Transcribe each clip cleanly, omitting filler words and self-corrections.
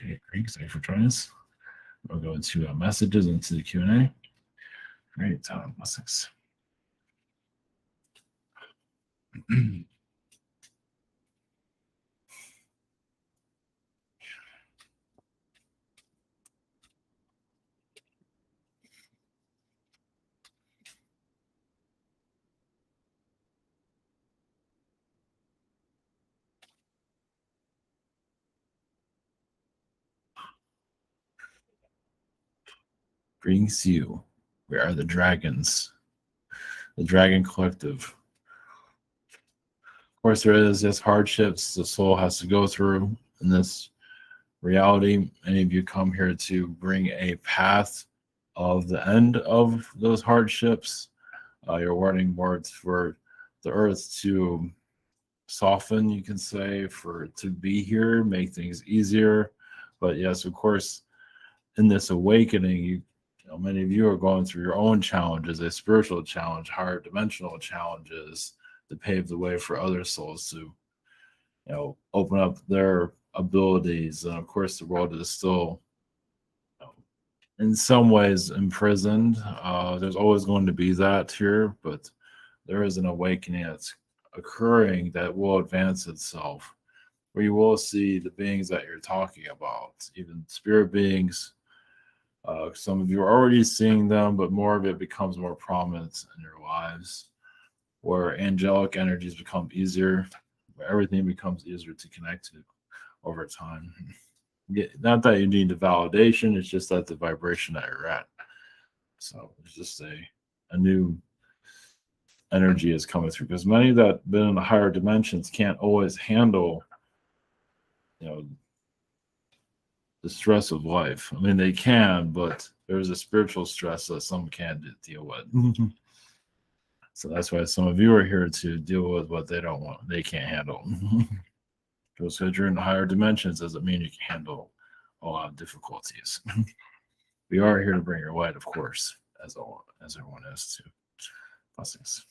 Okay, great. Thanks for joining us. We'll go into messages into the Q&A. Great. Blessings. Greetings to you. We are the dragons, the Dragon Collective. Of course, there is just hardships the soul has to go through in this reality. Many of you come here to bring a path of the end of those hardships. You're wanting more for the earth to soften, you can say, for it to be here, make things easier. But yes, of course, in this awakening, many of you are going through your own challenges, a spiritual challenge, higher dimensional challenges to pave the way for other souls to, open up their abilities. And of course, the world is still, in some ways, imprisoned. There's always going to be that here, but there is an awakening that's occurring that will advance itself, where you will see the beings that you're talking about, even spirit beings. Some of you are already seeing them, but more of it becomes more prominent in your lives, where angelic energies become easier, where everything becomes easier to connect to over time. Not that you need the validation, it's just that the vibration that you're at. So it's just a new energy is coming through, because many that been in the higher dimensions can't always handle, the stress of life. I mean, they can, but there's a spiritual stress that some can't deal with. So that's why some of you are here to deal with what they don't want, they can't handle. Just because you're in the higher dimensions doesn't mean you can handle a lot of difficulties. We are here to bring your light, of course, as everyone is too. Blessings.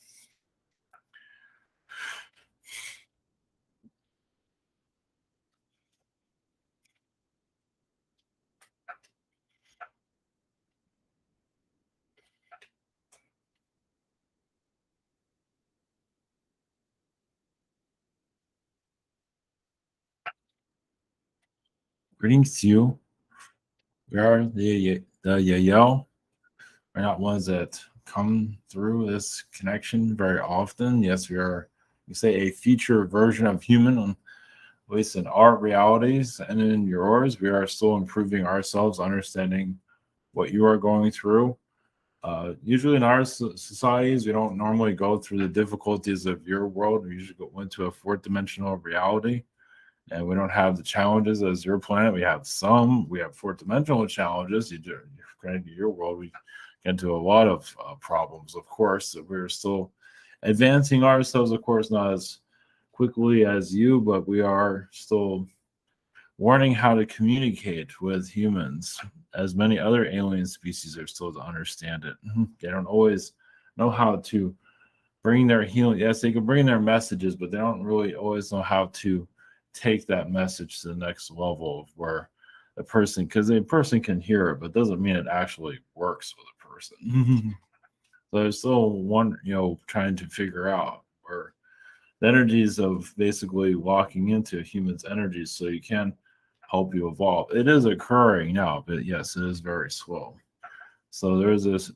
Greetings to you. We are the Yahyel. We're not ones that come through this connection very often. Yes, we are, you say, a future version of human, at least in our realities and in yours. We are still improving ourselves, understanding what you are going through. Usually in our societies, we don't normally go through the difficulties of your world. We usually go into a fourth dimensional reality, and we don't have the challenges as your planet. We have fourth dimensional challenges. Granted, your world, we get into a lot of problems, of course. We're still advancing ourselves, of course, not as quickly as you, but we are still learning how to communicate with humans, as many other alien species are still to understand it. They don't always know how to bring their healing. Yes, they can bring their messages, but they don't really always know how to take that message to the next level of where a person, because a person can hear it, but doesn't mean it actually works with a person. So there's still one, trying to figure out where the energies of basically walking into a human's energies so you can help you evolve. It is occurring now, but yes, it is very slow. So there's this,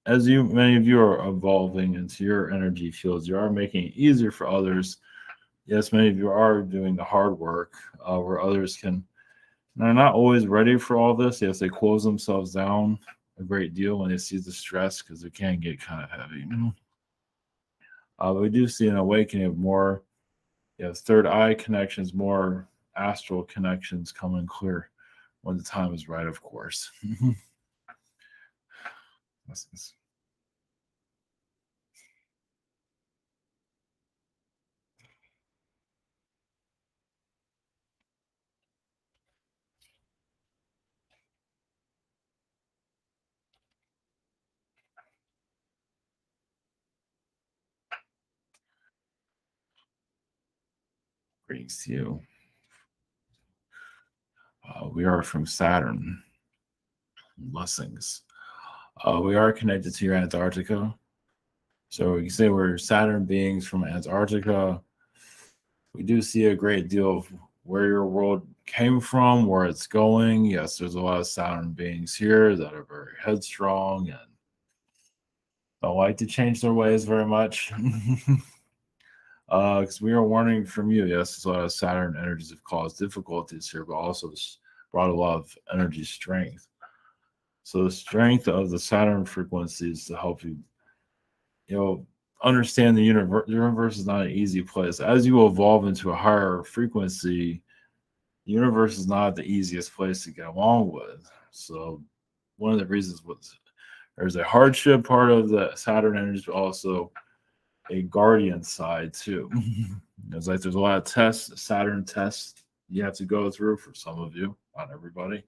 as many of you are evolving into your energy fields, you are making it easier for others. Yes, many of you are doing the hard work, where others they're not always ready for all this. Yes, they close themselves down a great deal when they see the stress, because it can get kind of heavy. We do see an awakening of more, third eye connections, more astral connections coming clear when the time is right, of course. Greetings to you. We are from Saturn. Blessings. We are connected to your Antarctica. So we can say we're Saturn beings from Antarctica. We do see a great deal of where your world came from, where it's going. Yes, there's a lot of Saturn beings here that are very headstrong and don't like to change their ways very much. Because we are warning from you. Yes, a lot of Saturn energies have caused difficulties here, but also brought a lot of energy strength. So the strength of the Saturn frequencies to help you, understand the universe. The universe is not an easy place. As you evolve into a higher frequency, the universe is not the easiest place to get along with. So one of the reasons was there's a hardship part of the Saturn energy, but also a guardian side too. There's a lot of tests, Saturn tests you have to go through for some of you, not everybody,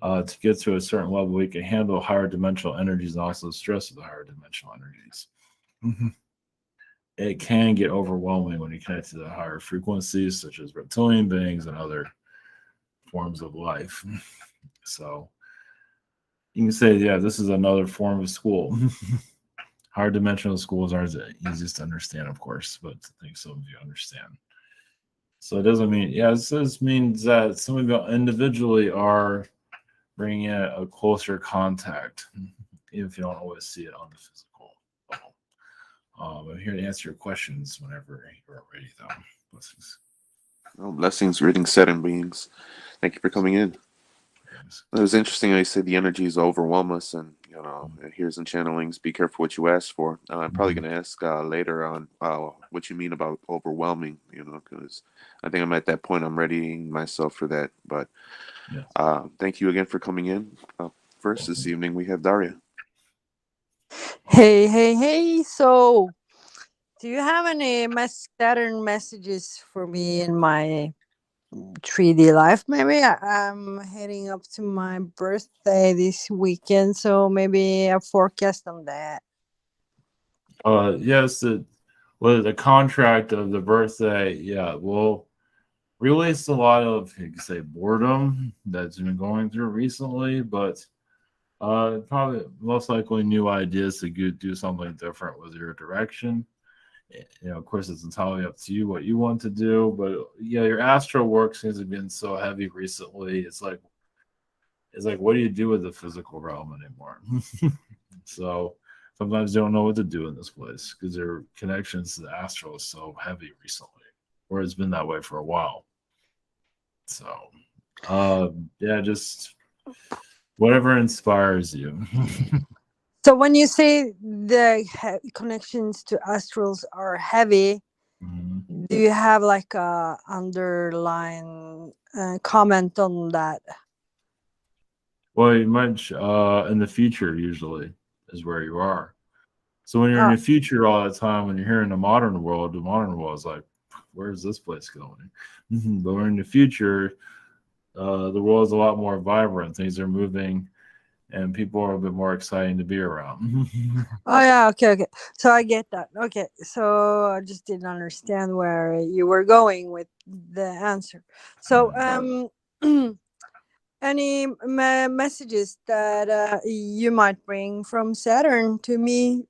to get to a certain level. We can handle higher dimensional energies and also the stress of the higher dimensional energies. It can get overwhelming when you connect to the higher frequencies, such as reptilian beings and other forms of life. So you can say, yeah, this is another form of school. Higher dimensional schools aren't the easiest to understand, of course, but I think some of you understand. So it doesn't mean, this means that some of you individually are bringing in a closer contact, even if you don't always see it on the physical level. I'm here to answer your questions whenever you're ready, though. Blessings. Oh, blessings, reading Saturn beings. Thank you for coming in. It was interesting how you said the energies overwhelm us, and here's in channelings. Be careful what you ask for. I'm probably going to ask later on what you mean about overwhelming. Because I think I'm at that point. I'm readying myself for that. But thank you again for coming in. First this evening we have Daria. Hey. So, do you have any Saturn messages for me in my 3D life? Maybe I'm heading up to my birthday this weekend, so maybe a forecast on that. Yes, the contract of the birthday, will release a lot of, you could say, boredom that's been going through recently, but probably most likely new ideas to do something different with your direction. Of course, it's entirely up to you what you want to do, but your astral work seems to have been so heavy recently. It's like, what do you do with the physical realm anymore? So sometimes you don't know what to do in this place because their connections to the astral is so heavy recently, or it's been that way for a while. So, just whatever inspires you. So, when you say the connections to astrals are heavy, do you have like a underline comment on that? Well, you might in the future usually is where you are. So when you're in the future all the time, when you're here in the modern world is like, where's this place going? But we're in the future, the world is a lot more vibrant. Things are moving, and people are a bit more exciting to be around. Oh yeah, okay. So I get that. Okay, so I just didn't understand where you were going with the answer. So any messages that you might bring from Saturn to me?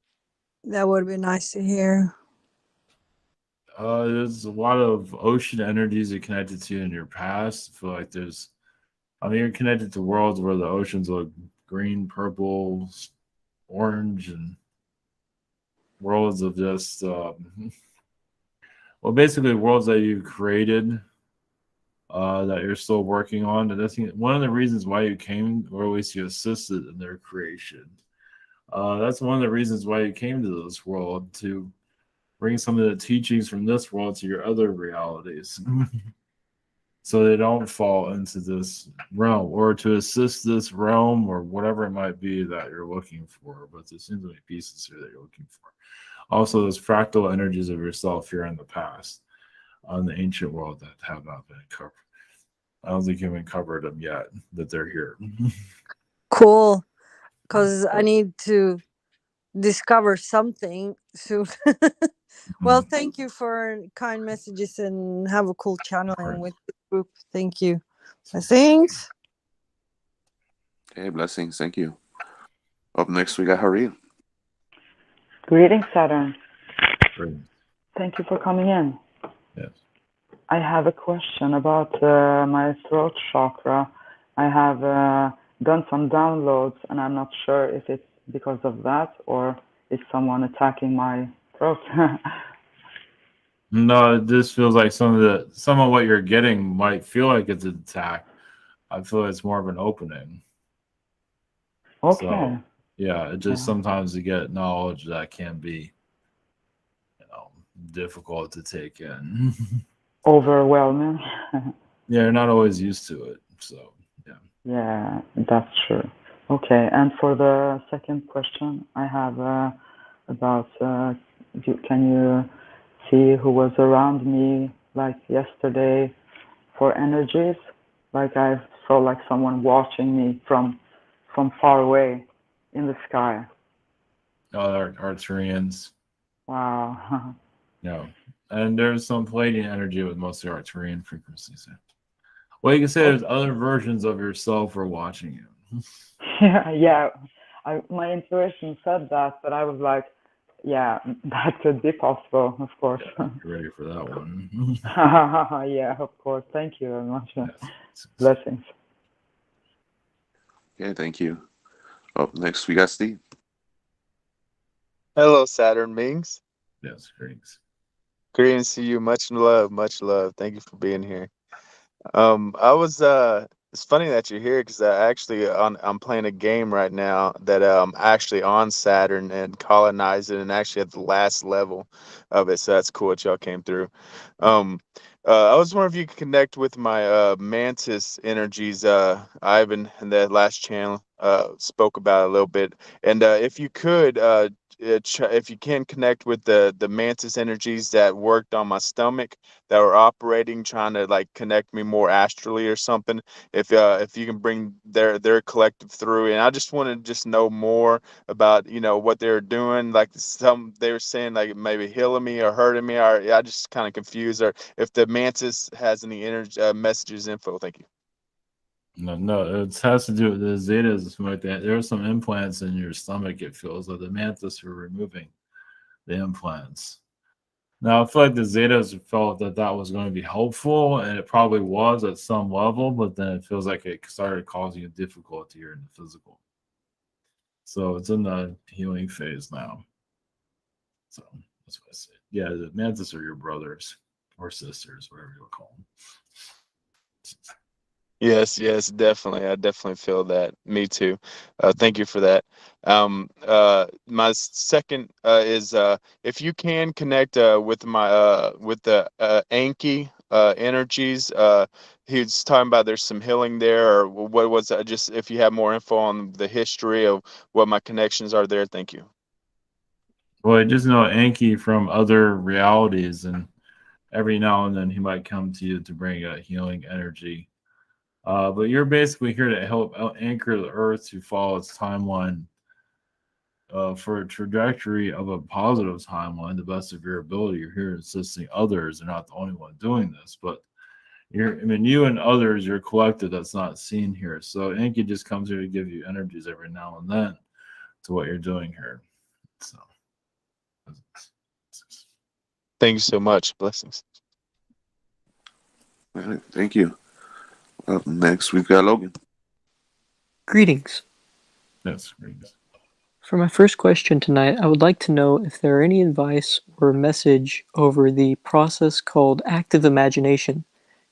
That would be nice to hear. There's a lot of ocean energies you're connected to in your past. I feel like you're connected to worlds where the oceans look green, purple, orange, and worlds of just, basically worlds that you created that you're still working on. And I think one of the reasons why you came, or at least you assisted in their creation, that's one of the reasons why you came to this world, to bring some of the teachings from this world to your other realities. So they don't fall into this realm, or to assist this realm, or whatever it might be that you're looking for. But there seems to be pieces here that you're looking for. Also, there's fractal energies of yourself here in the past, on the ancient world, that have not been covered. I don't think you've covered them yet, that they're here. Cool, because I need to discover something soon. Well, thank you for kind messages, and have a cool channeling with the group. Thank you. Blessings. Hey, blessings. Thank you. Up next, we got Yahyel. Greetings, Saturn. Great. Thank you for coming in. Yes. I have a question about my throat chakra. I have done some downloads, and I'm not sure if it's because of that or is someone attacking my throat. No, this feels like some of what you're getting might feel like it's an attack. I feel it's more of an opening. Okay. So yeah, it just Yeah. sometimes you get knowledge that can be, difficult to take in. Overwhelming. Yeah, you're not always used to it. So yeah. Yeah, that's true. Okay, and for the second question, I have about can you see who was around me like yesterday for energies? Like I saw like someone watching me from far away in the sky. Other Arcturians. Wow. And there's some Palladian energy with mostly Arcturian frequencies. Well, you can say there's other versions of yourself who are watching you. Yeah. My intuition said that, but I was like, yeah, that could be possible, of course. Yeah, you're ready for that one. Yeah, of course. Thank you very much. Yes. Blessings. Okay, thank you. Up next, we got Steve. Hello, Saturn beings. Yes, greetings. Greetings to you. Much love, much love. Thank you for being here. I was it's funny that you're here because I'm playing a game right now that actually on Saturn and colonizing and actually at the last level of it. So that's cool that y'all came through. I was wondering if you could connect with my mantis energies. Ivan in that last channel spoke about it a little bit, and if you could if you can connect with the mantis energies that worked on my stomach that were operating, trying to like connect me more astrally or something. If you can bring their collective through, and I just want to just know more about what they're doing. Like some they were saying like maybe healing me or hurting me, or I just kind of confused. Or if the mantis has any energy messages info. Thank you. No, it has to do with the zetas and something like that. There are some implants in your stomach, it feels like the mantis are removing the implants. Now, I feel like the zetas felt that was going to be helpful, and it probably was at some level, but then it feels like it started causing a difficulty here in the physical. So it's in the healing phase now. So that's what I said. Yeah, the mantis are your brothers or sisters, whatever you call them. Yes, definitely. I definitely feel that. Me too. Thank you for that. My second is if you can connect with my with the Anki energies. He was talking about there's some healing there, or what was that? Just if you have more info on the history of what my connections are there. Thank you. Well, I just know Anki from other realities, and every now and then he might come to you to bring a healing energy. But you're basically here to help anchor the Earth to follow its timeline for a trajectory of a positive timeline, the best of your ability. You're here assisting others. You're not the only one doing this, but you and others, you're collective that's not seen here. So Anki just comes here to give you energies every now and then to what you're doing here. So Thank you so much. Blessings. All right, thank you. Up next, we've got Logan. Greetings. yes, greetings. For my first question tonight, I would like to know if there are any advice or message over the process called active imagination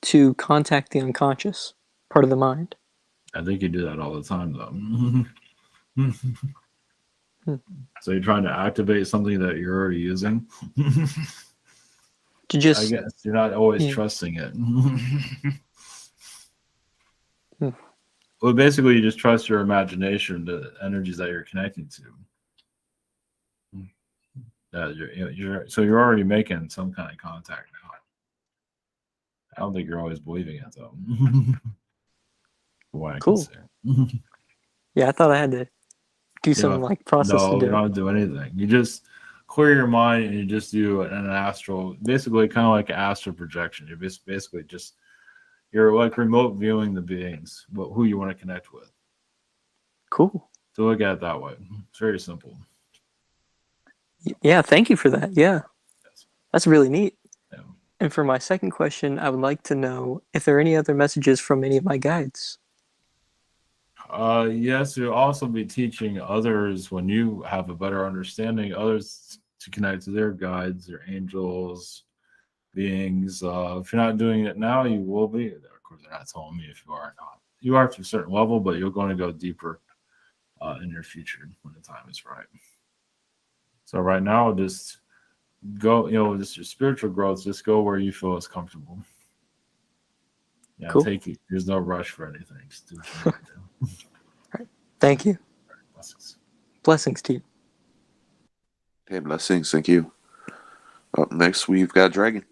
to contact the unconscious part of the mind. I think you do that all the time, though. So you're trying to activate something that you're already using. To just, I guess you're not always trusting it. Well, basically, you just trust your imagination, the energies that you're connecting to. So you're already making some kind of contact now. I don't think you're always believing it, though. What I can Cool. say. Yeah, I thought I had to do something like process No, to do you don't do anything. You just clear your mind and you just do an astral, basically kind of like an astral projection. You're basically just you're like remote viewing the beings, who you want to connect with. Cool. So look at it that way. It's very simple. Yeah, thank you for that. Yeah, Yes. that's really neat. Yeah. And for my second question, I would like to know if there are any other messages from any of my guides. Yes, you'll also be teaching others when you have a better understanding, others to connect to their guides, their angels, beings. If you're not doing it now, you will be. Of course, they're not telling me if you are or not. You are to a certain level, but you're going to go deeper in your future when the time is right. So right now, just go, just your spiritual growth, just go where you feel is comfortable. Yeah, Cool. take it. There's no rush for anything. Just do what you need to do. Right. Thank you. Blessings. Blessings to you. Hey, blessings. Thank you. Up next, we've got Dragon.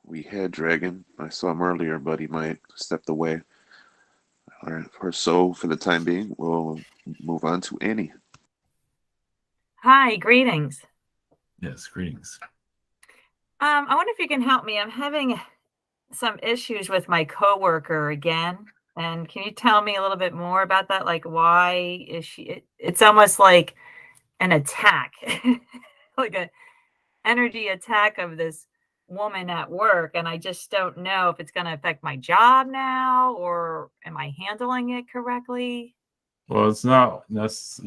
We had Dragon. I saw him earlier, but he might have stepped away. All right. So for the time being, we'll move on to Annie. Hi, greetings. Yes, greetings. I wonder if you can help me. I'm having some issues with my coworker again. And can you tell me a little bit more about that? Like, why is she? It's almost like an attack, like a energy attack of this woman at work. And I just don't know if it's going to affect my job now, or am I handling it correctly? Well, it's not. That's.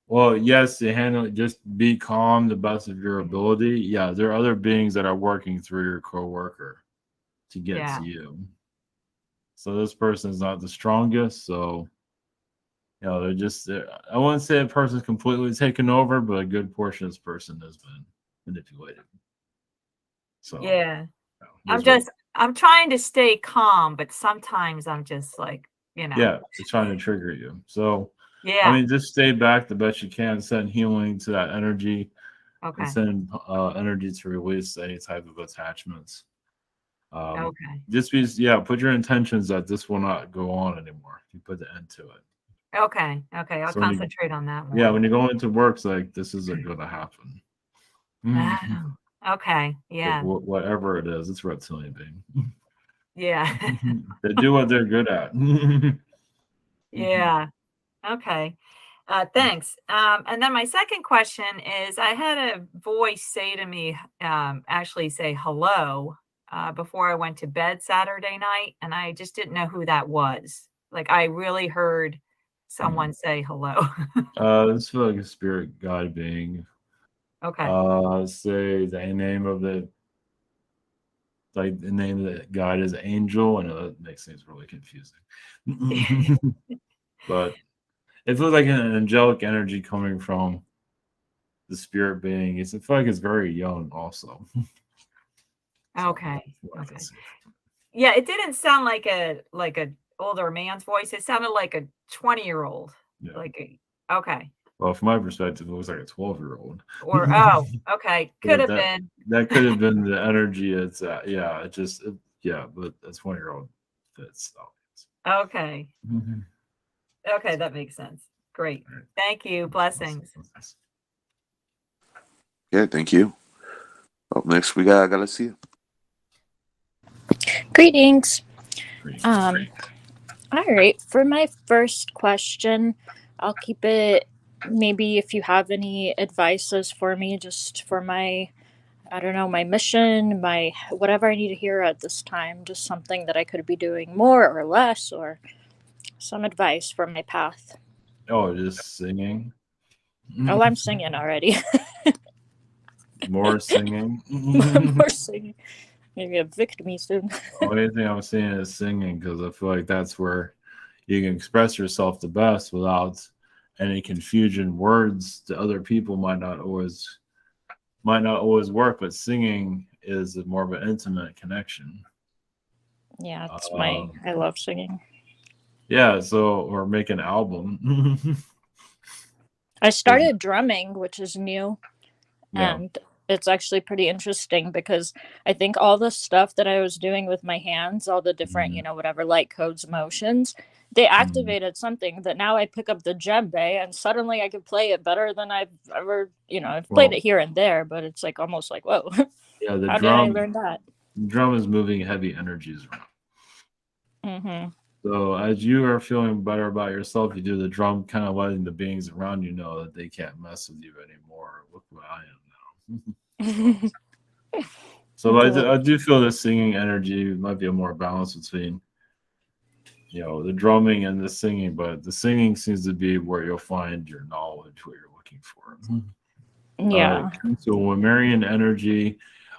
Well, yes, you handle it. Just be calm, the best of your ability. Yeah, there are other beings that are working through your coworker to get Yeah. to you. So this person is not the strongest. So, they're just. I wouldn't say a person's completely taken over, but a good portion of this person has been manipulated. So Yeah. there's I'm trying to stay calm, but sometimes I'm just like, yeah, it's trying to trigger you. So. Yeah. I mean, just stay back the best you can, send healing to that energy, Okay. and send energy to release any type of attachments. Okay. Just put your intentions that this will not go on anymore. You put the end to it. Okay. I'll So concentrate on that more. Yeah, when you go into work, it's like this isn't going to happen. Oh, okay. Yeah. Whatever it is, it's reptilian being. Yeah. They do what they're good at. Yeah. Okay. Thanks. And then my second question is, I had a voice say to me, actually say hello, before I went to bed Saturday night, and I just didn't know who that was. Like, I really heard someone say hello. This is like a spirit guide being. Okay. Say the name of the guide is Angel. I know that makes things really confusing. But it feels like an angelic energy coming from the spirit being. It feels like it's very young also. Okay. Okay. Yeah, it didn't sound like a older man's voice. It sounded like a 20-year-old. Yeah. Okay. Well, from my perspective, it looks like a 12-year-old. Or okay. Could have been. That could have been the energy. It's but a 20-year-old fits. Okay. Okay, that makes sense. Great. Right. Thank you. Blessings. Yeah, thank you. Up next, we got Gala. Greetings. Great. All right. For my first question, I'll keep it. Maybe if you have any advices for me, just for my, I don't know, my mission, my whatever I need to hear at this time, just something that I could be doing more or less, or some advice for my path. Oh, just singing. Oh, I'm singing already. More singing. More singing. Maybe evict me soon. The only thing I'm seeing is singing, because I feel like that's where you can express yourself the best without any confusion. Words to other people might not always work, but singing is more of an intimate connection. Yeah, it's I love singing. Yeah, or make an album. I started drumming, which is new. Yeah. And it's actually pretty interesting because I think all the stuff that I was doing with my hands, all the different, whatever light codes, motions, they activated something that now I pick up the djembe and suddenly I can play it better than I've ever, I've played it here and there, but it's like almost like, whoa, Yeah, the how did I learn that? The drum is moving heavy energies around. Mm-hmm. So as you are feeling better about yourself, you do the drum, kind of letting the beings around you know that they can't mess with you anymore. Look what I am now. So I do feel the singing energy might be a more balance between, the drumming and the singing, but the singing seems to be where you'll find your knowledge, what you're looking for. Yeah. So Lemurian energy,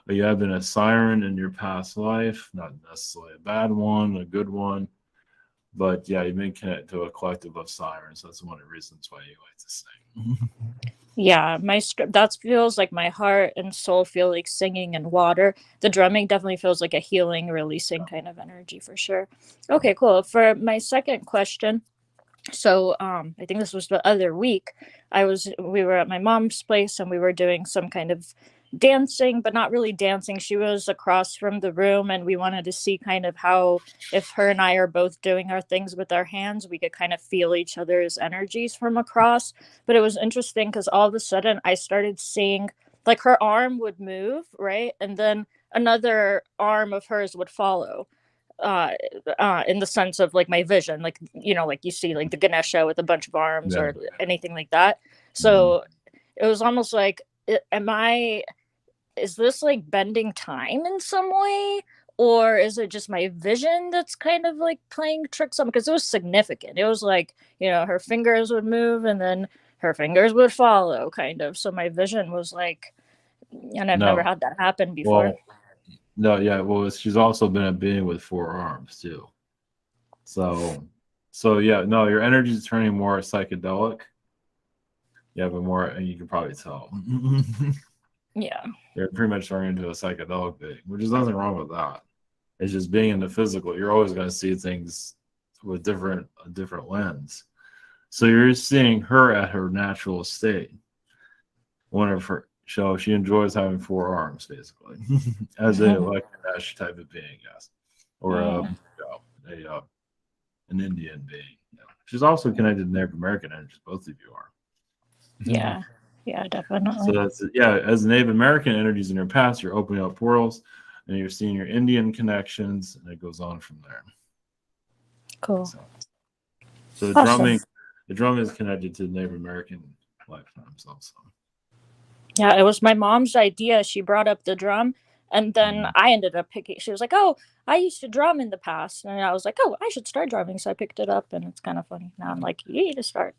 you have been a siren in your past life, not necessarily a bad one, a good one. But yeah, you've been connected to a collective of sirens. That's one of the reasons why you like to sing. Yeah, that feels like my heart and soul feel like singing and water. The drumming definitely feels like a healing, releasing kind of energy for sure. Okay, cool. For my second question, so I think this was the other week. We were at my mom's place and we were doing some kind of dancing, but not really dancing. She was across from the room and we wanted to see kind of how, if her and I are both doing our things with our hands, we could kind of feel each other's energies from across. But it was interesting because all of a sudden I started seeing, like, her arm would move, right? And then another arm of hers would follow. In the sense of like my vision, like, like you see like the Ganesha with a bunch of arms or anything like that. So it was almost like, is this like bending time in some way? Or is it just my vision that's kind of like playing tricks on? Because it was significant. It was like, her fingers would move and then her fingers would follow, kind of. So my vision was like, and I've never had that happen before. Well, no, yeah. Well, she's also been a being with 4 arms too. So yeah, no, your energy is turning more psychedelic. Yeah, but more, and you can probably tell. Yeah. You're pretty much turning into a psychedelic being, which is nothing wrong with that. It's just being in the physical. You're always going to see things with a different lens. So you're seeing her at her natural state. One of her show, she enjoys having 4 arms, basically, as a like a Nash type of being, yes, or an Indian being. Yeah. She's also connected to Native American energies. Both of you are. Yeah, definitely. So that's as Native American energies in your past, you're opening up portals, and you're seeing your Indian connections, and it goes on from there. Cool. So the drum is connected to Native American lifetimes also. Yeah, it was my mom's idea. She brought up the drum, and then I ended up picking. She was like, "Oh, I used to drum in the past," and I was like, "Oh, I should start drumming." So I picked it up, and it's kind of funny. Now I'm like, "You need to start."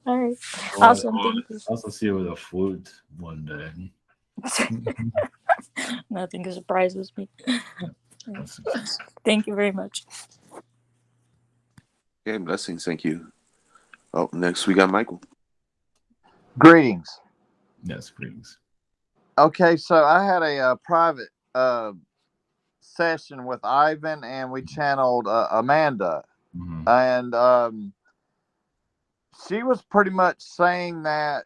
All right, awesome. Thank you. I'll also see you with a flute one day. Nothing surprises me. Thank you very much. Okay, blessings. Thank you. Oh, next we got Michael. Greetings. Yes, greetings. Okay, so I had a private session with Ivan, and we channeled Amanda, and she was pretty much saying that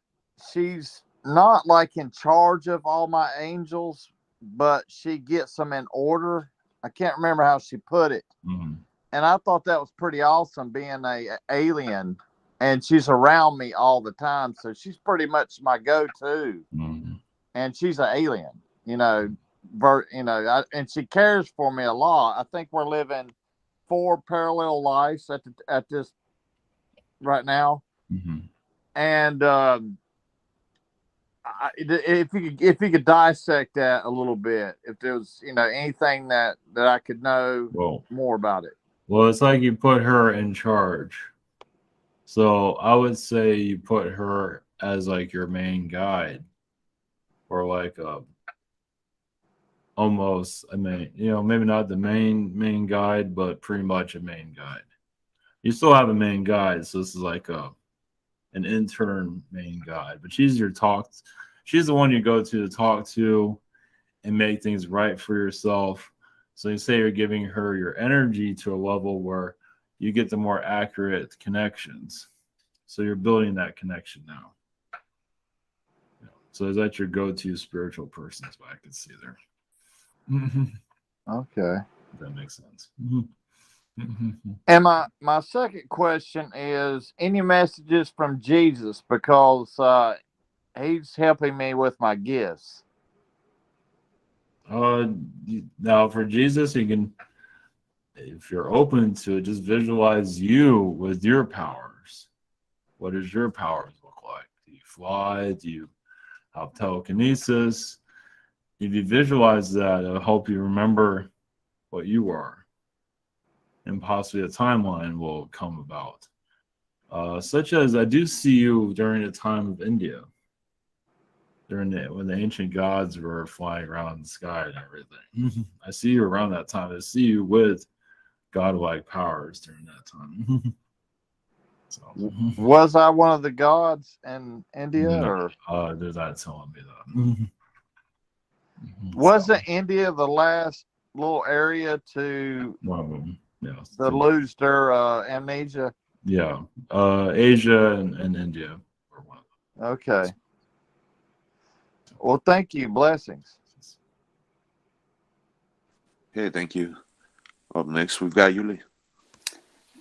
she's not like in charge of all my angels, but she gets them in order. I can't remember how she put it, and I thought that was pretty awesome, being a alien. And she's around me all the time, so she's pretty much my go-to. And she's an alien, and she cares for me a lot. I think we're living 4 parallel lives at this right now. And if you could dissect that a little bit, if there was anything that I could know more about it. Well, it's like you put her in charge. So I would say you put her as like your main guide, or like almost, maybe not the main guide, but pretty much a main guide. You still have a main guide, so this is like an intern main guide, but she's the one you go to talk to and make things right for yourself. So you say you're giving her your energy to a level where you get the more accurate connections. So you're building that connection now. So is that your go-to spiritual person? Is what I could see there. Okay. If that makes sense. And my second question is any messages from Jesus because he's helping me with my gifts. Now for Jesus, you can, if you're open to it, just visualize you with your powers. What does your powers look like? Do you fly? Do you have telekinesis? If you visualize that, it'll help you remember what you are. And possibly a timeline will come about. Such as I do see you during the time of India. When the ancient gods were flying around the sky and everything. I see you around that time. I see you with godlike powers during that time. So, was I one of the gods in India, no, or they're not telling me that. wasn't India the last little area to lose their amnesia? Yeah, Asia and India were one of them. Okay. Well, thank you. Blessings. Okay, thank you. Up next, we've got Yulie.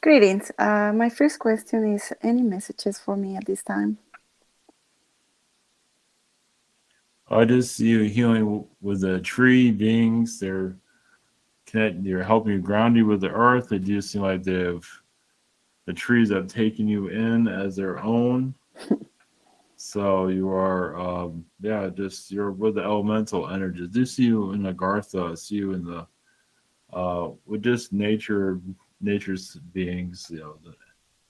Greetings. My first question is, any messages for me at this time? I just see you healing with the tree beings. They're helping you, ground you with the earth. They do seem like the trees have taken you in as their own. So you are, you're with the elemental energies. I do see you in Agartha. I see you in the, with just nature's beings, the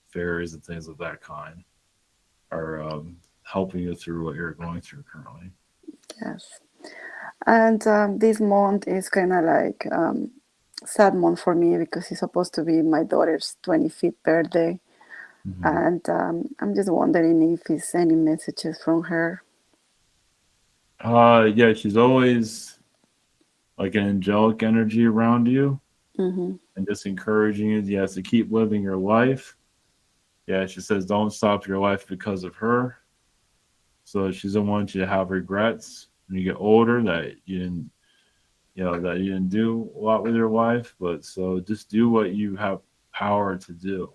fairies and things of that kind are helping you through what you're going through currently. Yes. And this month is kind of like sad month for me because it's supposed to be my daughter's 25th birthday. And I'm just wondering if it's any messages from her. Yeah, she's always like an angelic energy around you, and just encouraging you, yes, to keep living your life. Yeah, she says don't stop your life because of her. So she doesn't want you to have regrets when you get older that you didn't do a lot with your life. But so just do what you have power to do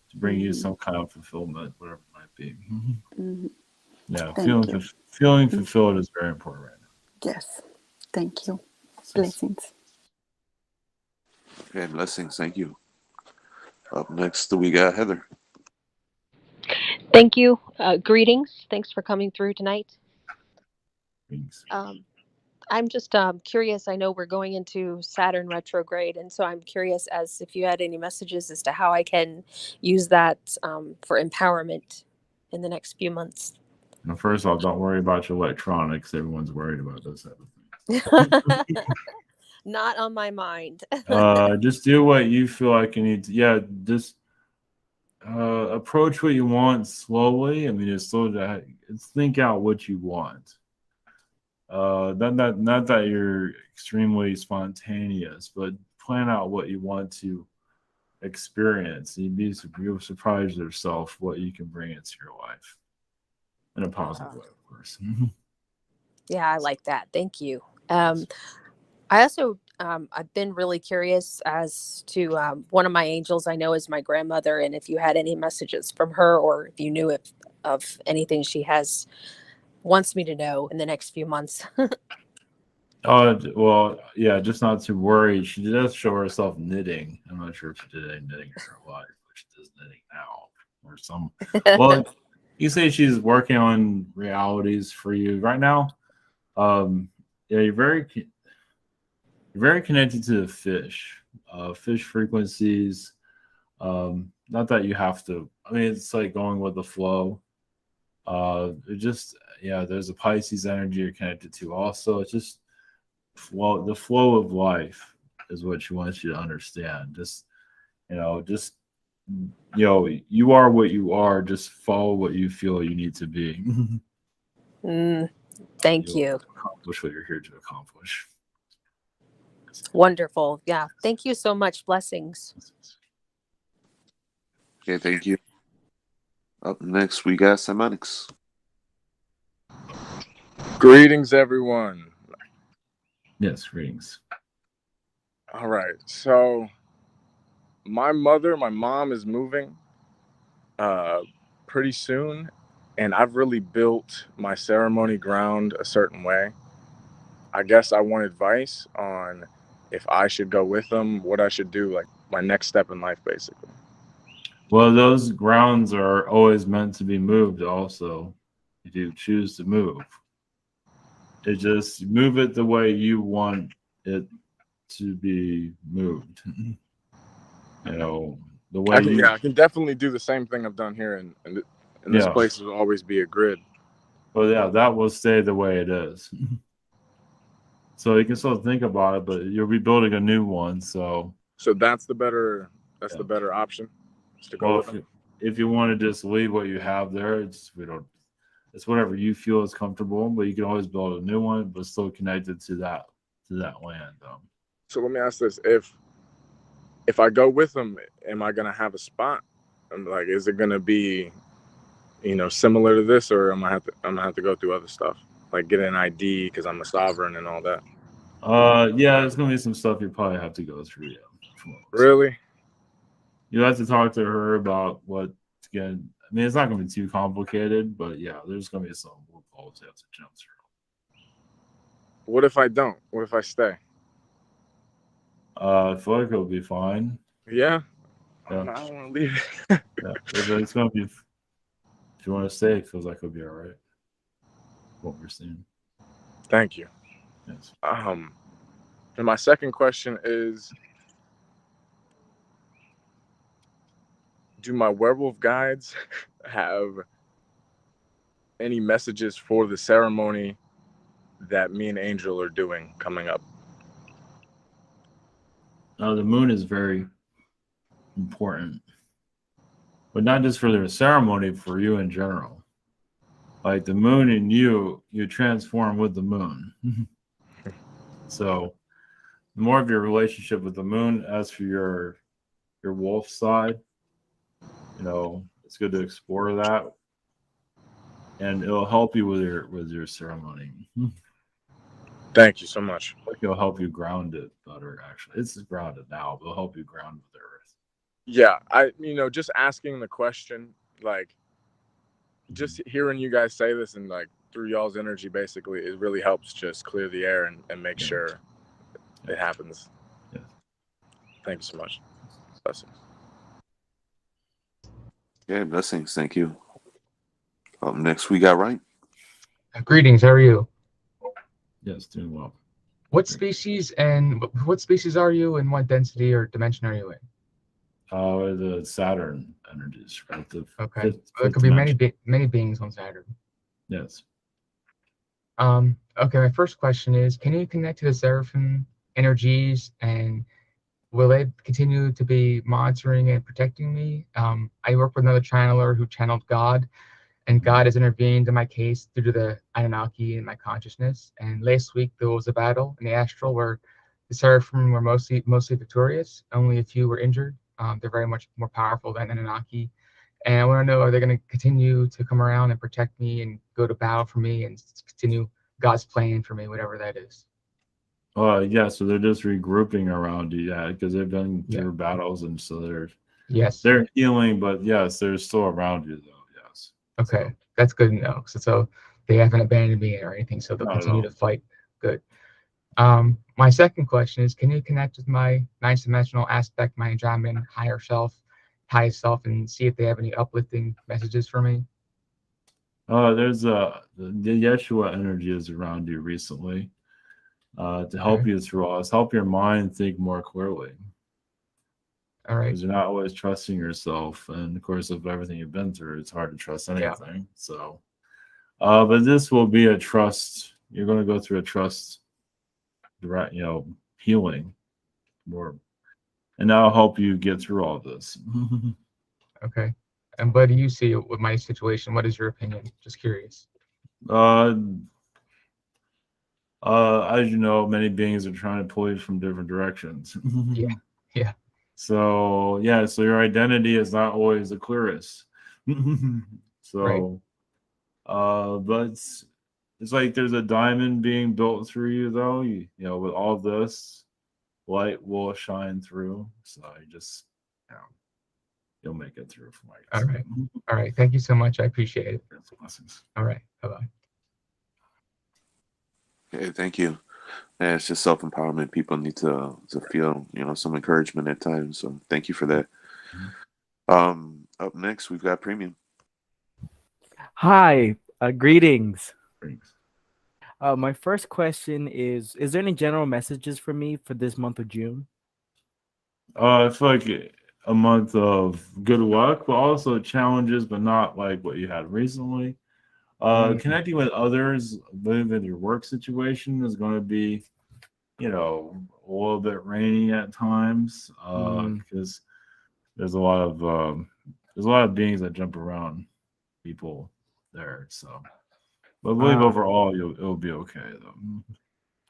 to bring you some kind of fulfillment, whatever it might be. Yeah, feeling fulfilled is very important right now. Yes, thank you. Blessings. Okay, blessings. Thank you. Up next, we got Heather. Thank you. Greetings. Thanks for coming through tonight. Thanks. I'm just curious. I know we're going into Saturn retrograde, and so I'm curious as if you had any messages as to how I can use that for empowerment in the next few months. Now, first off, don't worry about your electronics. Everyone's worried about those type of things. Not on my mind. Just do what you feel like you need to. Yeah, just approach what you want slowly. I mean, just think out what you want. Not that you're extremely spontaneous, but plan out what you want to experience. You'll surprise yourself what you can bring into your life in a positive way, of course. Yeah, I like that. Thank you. I also, I've been really curious as to one of my angels I know is my grandmother, and if you had any messages from her or if you knew of anything she wants me to know in the next few months. Well, yeah, just not to worry. She does show herself knitting. I'm not sure if she did any knitting in her life, but she does knitting now. Or some. Well, you say she's working on realities for you right now. Yeah, you're very connected to the fish frequencies. Not that you have to. I mean, it's like going with the flow. There's a Pisces energy you're connected to. Also, it's just the flow of life is what she wants you to understand. You are what you are. Just follow what you feel you need to be. Thank you. Accomplish what you're here to accomplish. Wonderful. Yeah. Thank you so much. Blessings. Okay, thank you. Up next, we got Simonics. Greetings, everyone. Yes, greetings. All right. So my mom is moving pretty soon, and I've really built my ceremony ground a certain way. I guess I want advice on if I should go with them, what I should do, like my next step in life, basically. Well, those grounds are always meant to be moved also, if you choose to move. It just move it the way you want it to be moved. You know, the way I can definitely do the same thing I've done here, and this place will always be a grid. Well, yeah, that will stay the way it is. So you can still think about it, but you'll be building a new one. So that's the better option. To go with if you want to just leave what you have there, it's whatever you feel is comfortable. But you can always build a new one, but still connected to that land. So let me ask this: if I go with them, am I gonna have a spot? Like, is it gonna be, similar to this, or I'm gonna have to go through other stuff, like get an ID because I'm a sovereign and all that? Yeah, there's gonna be some stuff you probably have to go through. Yeah. Really? You have to talk to her about what. Again, I mean, it's not gonna be too complicated, but yeah, there's gonna be some loopholes you have to jump through. What if I don't? What if I stay? I feel like it'll be fine. Yeah. Yeah. I don't want to leave. Yeah, it's gonna be. If you want to stay, it feels like it'll be all right. What we're seeing. Thank you. Yes. And my second question is, do my werewolf guides have any messages for the ceremony that me and Angel are doing coming up? The moon is very important, but not just for their ceremony, for you in general. Like the moon and you transform with the moon. So the more of your relationship with the moon, as for your wolf side, it's good to explore that, and it'll help you with your ceremony. Thank you so much. Like it'll help you ground it better. Actually, it's grounded now, but it'll help you ground with the earth. Yeah, just asking the question, like, just hearing you guys say this and like through y'all's energy, basically, it really helps just clear the air and make sure it happens. Yeah. Thank you so much. Blessings. Yeah, blessings. Thank you. Next we got Ryan. Greetings. How are you? Yes, doing well. What species are you, and what density or dimension are you in? The Saturn energies, right? Okay. There could be many beings on Saturn. Yes. Okay, my first question is, can you connect to the Seraphim energies, and will they continue to be monitoring and protecting me? I work with another channeler who channeled God, and God has intervened in my case due to the Anunnaki in my consciousness. And last week there was a battle in the astral where the Seraphim were mostly victorious. Only a few were injured. They're very much more powerful than Anunnaki. And I want to know, are they going to continue to come around and protect me and go to battle for me and continue God's plan for me, whatever that is? Yeah, so they're just regrouping around you, because they've been through battles, and so they're healing, but yes, they're still around you though. Yes. Okay, that's good to know. So they haven't abandoned me or anything, so they'll continue to fight. Good. My second question is, can you connect with my ninth dimensional aspect, my Andromedan higher self, highest self, and see if they have any uplifting messages for me? There's the Yeshua energy is around you recently, to help you through all this, help your mind think more clearly. All right. Because you're not always trusting yourself, and of course, of everything you've been through, it's hard to trust anything. Yeah. So, but this will be a trust. You're going to go through a trust, healing more, and that'll help you get through all this. Okay. And what do you see with my situation? What is your opinion? Just curious. As you know, many beings are trying to pull you from different directions. Yeah. So your identity is not always the clearest. So, but it's like there's a diamond being built through you, though. You know, with all this, light will shine through. So you just you'll make it through from like. All right. All right. Thank you so much. I appreciate it. Blessings. All right. Bye-bye. Okay, thank you. Yeah, it's just self-empowerment. People need to feel, some encouragement at times. So thank you for that. Up next, we've got Premium. Hi, greetings. Thanks. My first question is there any general messages for me for this month of June? I feel like a month of good luck, but also challenges, but not like what you had recently. Connecting with others, within your work situation is going to be, a little bit rainy at times, because there's a lot of beings that jump around people there. So, but I believe overall it'll be okay though.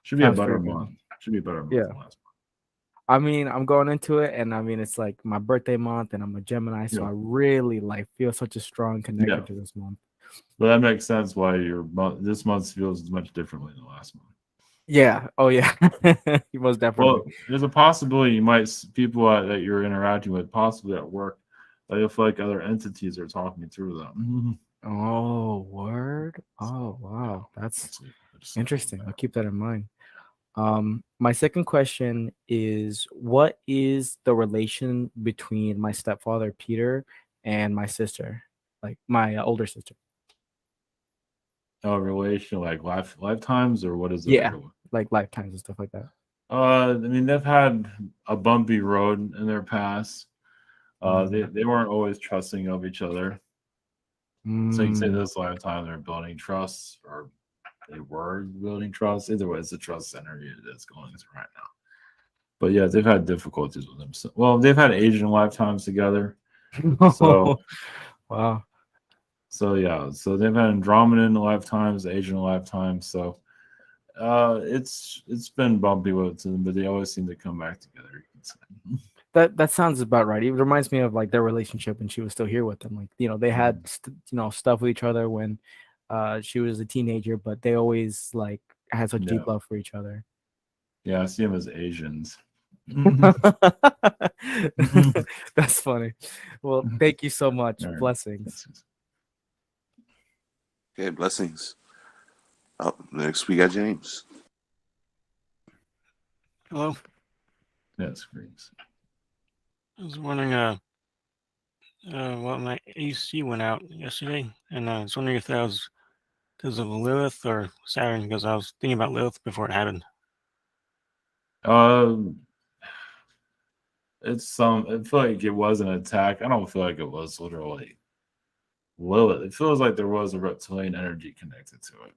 Should be a better month. Should be a better month than last month. I mean, I'm going into it, and I mean, it's like my birthday month, and I'm a Gemini, so I really feel such a strong connection to this month. But that makes sense why this month feels much differently than last month. Yeah. Oh yeah. You most definitely. Well, there's a possibility people that you're interacting with, possibly at work, that you'll feel like other entities are talking through them. Oh, word. Oh, wow. That's interesting. I'll keep that in mind. My second question is, what is the relation between my stepfather Peter and my sister, like my older sister? Relation like lifetimes, or what is it? Yeah, like lifetimes and stuff like that. I mean, they've had a bumpy road in their past. They weren't always trusting of each other. So you can say this lifetime they're building trust, or they were building trust. Either way, it's the trust energy that's going through right now. But yeah, they've had difficulties with them. So, well, they've had Asian lifetimes together. So wow. So yeah, so they've had Andromedan lifetimes, Asian lifetimes. So it's been bumpy with them, but they always seem to come back together. You can say. That sounds about right. It reminds me of like their relationship when she was still here with them. Like, they had stuff with each other when she was a teenager, but they always like had such deep love for each other. Yeah, I see them as Asians. That's funny. Well, thank you so much. Right. Blessings. Okay, blessings. Up next, we got James. Hello. Yes, greetings. I was wondering, well, my AC went out yesterday, and I was wondering if that was because of Lilith or Saturn, because I was thinking about Lilith before it happened. I feel like it was an attack. I don't feel like it was literally Lilith. It feels like there was a reptilian energy connected to it.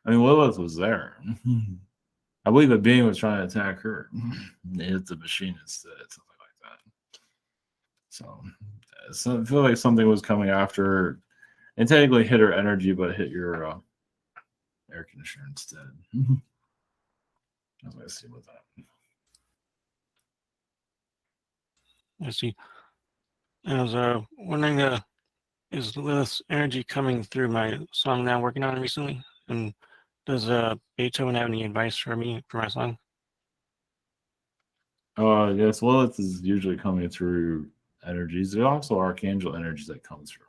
I mean, Lilith was there. I believe a being was trying to attack her. It's a machine instead, something like that. So I feel like something was coming after her and technically hit her energy, but hit your air conditioner instead. That's what I see with that. I see. I was wondering, is Lilith's energy coming through my song that I'm working on recently? And does Beethoven have any advice for me for my song? Yes, Lilith is usually coming through energies. There are also archangel energies that come through.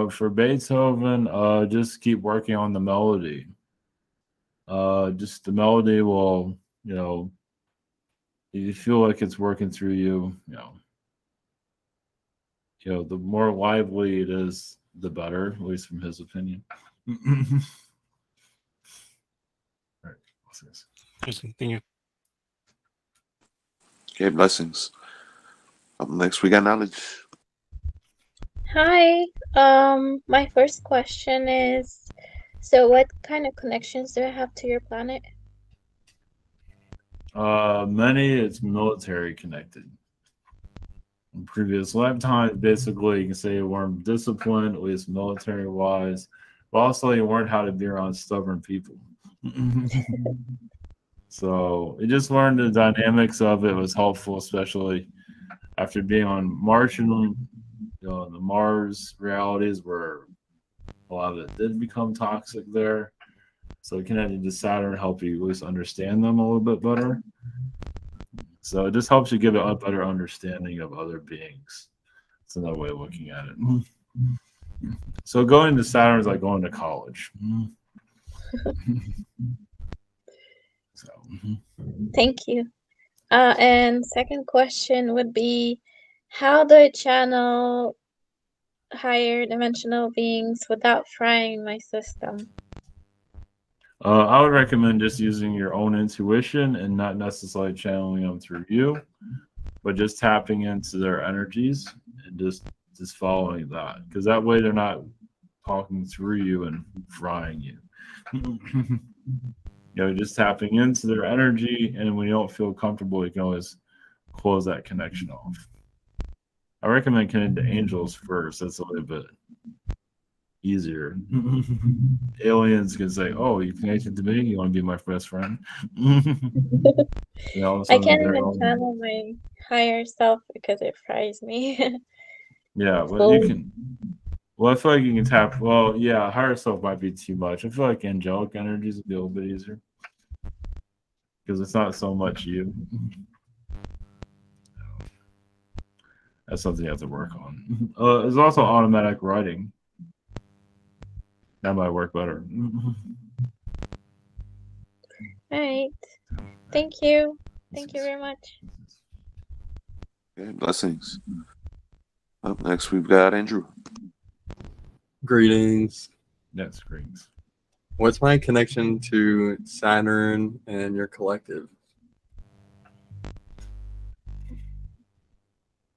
For Beethoven, just keep working on the melody. Just the melody will, you feel like it's working through you, the more lively it is, the better, at least from his opinion. All right, Thank you. Okay, blessings. Up next, we got Knowledge. Hi. My first question is, so what kind of connections do I have to your planet? Many, it's military connected. In previous lifetimes, basically, you can say you weren't disciplined, at least military wise, but also you learned how to be around stubborn people. So you just learned the dynamics of it. It was helpful, especially after being on Martian, the Mars realities where a lot of it did become toxic there. So connecting to Saturn helped you at least understand them a little bit better. So it just helps you give a better understanding of other beings. It's another way of looking at it. So going to Saturn is like going to college. So. Thank you. And second question would be, how do I channel higher dimensional beings without frying my system? I would recommend just using your own intuition and not necessarily channeling them through you, but just tapping into their energies and just following that, because that way they're not talking through you and frying you. Just tapping into their energy, and when you don't feel comfortable, you can always close that connection off. I recommend connecting to angels first. That's a little bit easier. Aliens can say, "Oh, you connected to me? You want to be my best friend?" I can't even channel my higher self because it fries me. Yeah, well, you can. Well, I feel like you can tap. Well, yeah, higher self might be too much. I feel like angelic energies would be a little bit easier because it's not so much you. That's something you have to work on. There's also automatic writing. That might work better. All right. Thank you. Thank you very much. Okay, blessings. Up next, we've got Andrew. Greetings. Yes, greetings. What's my connection to Saturn and your collective?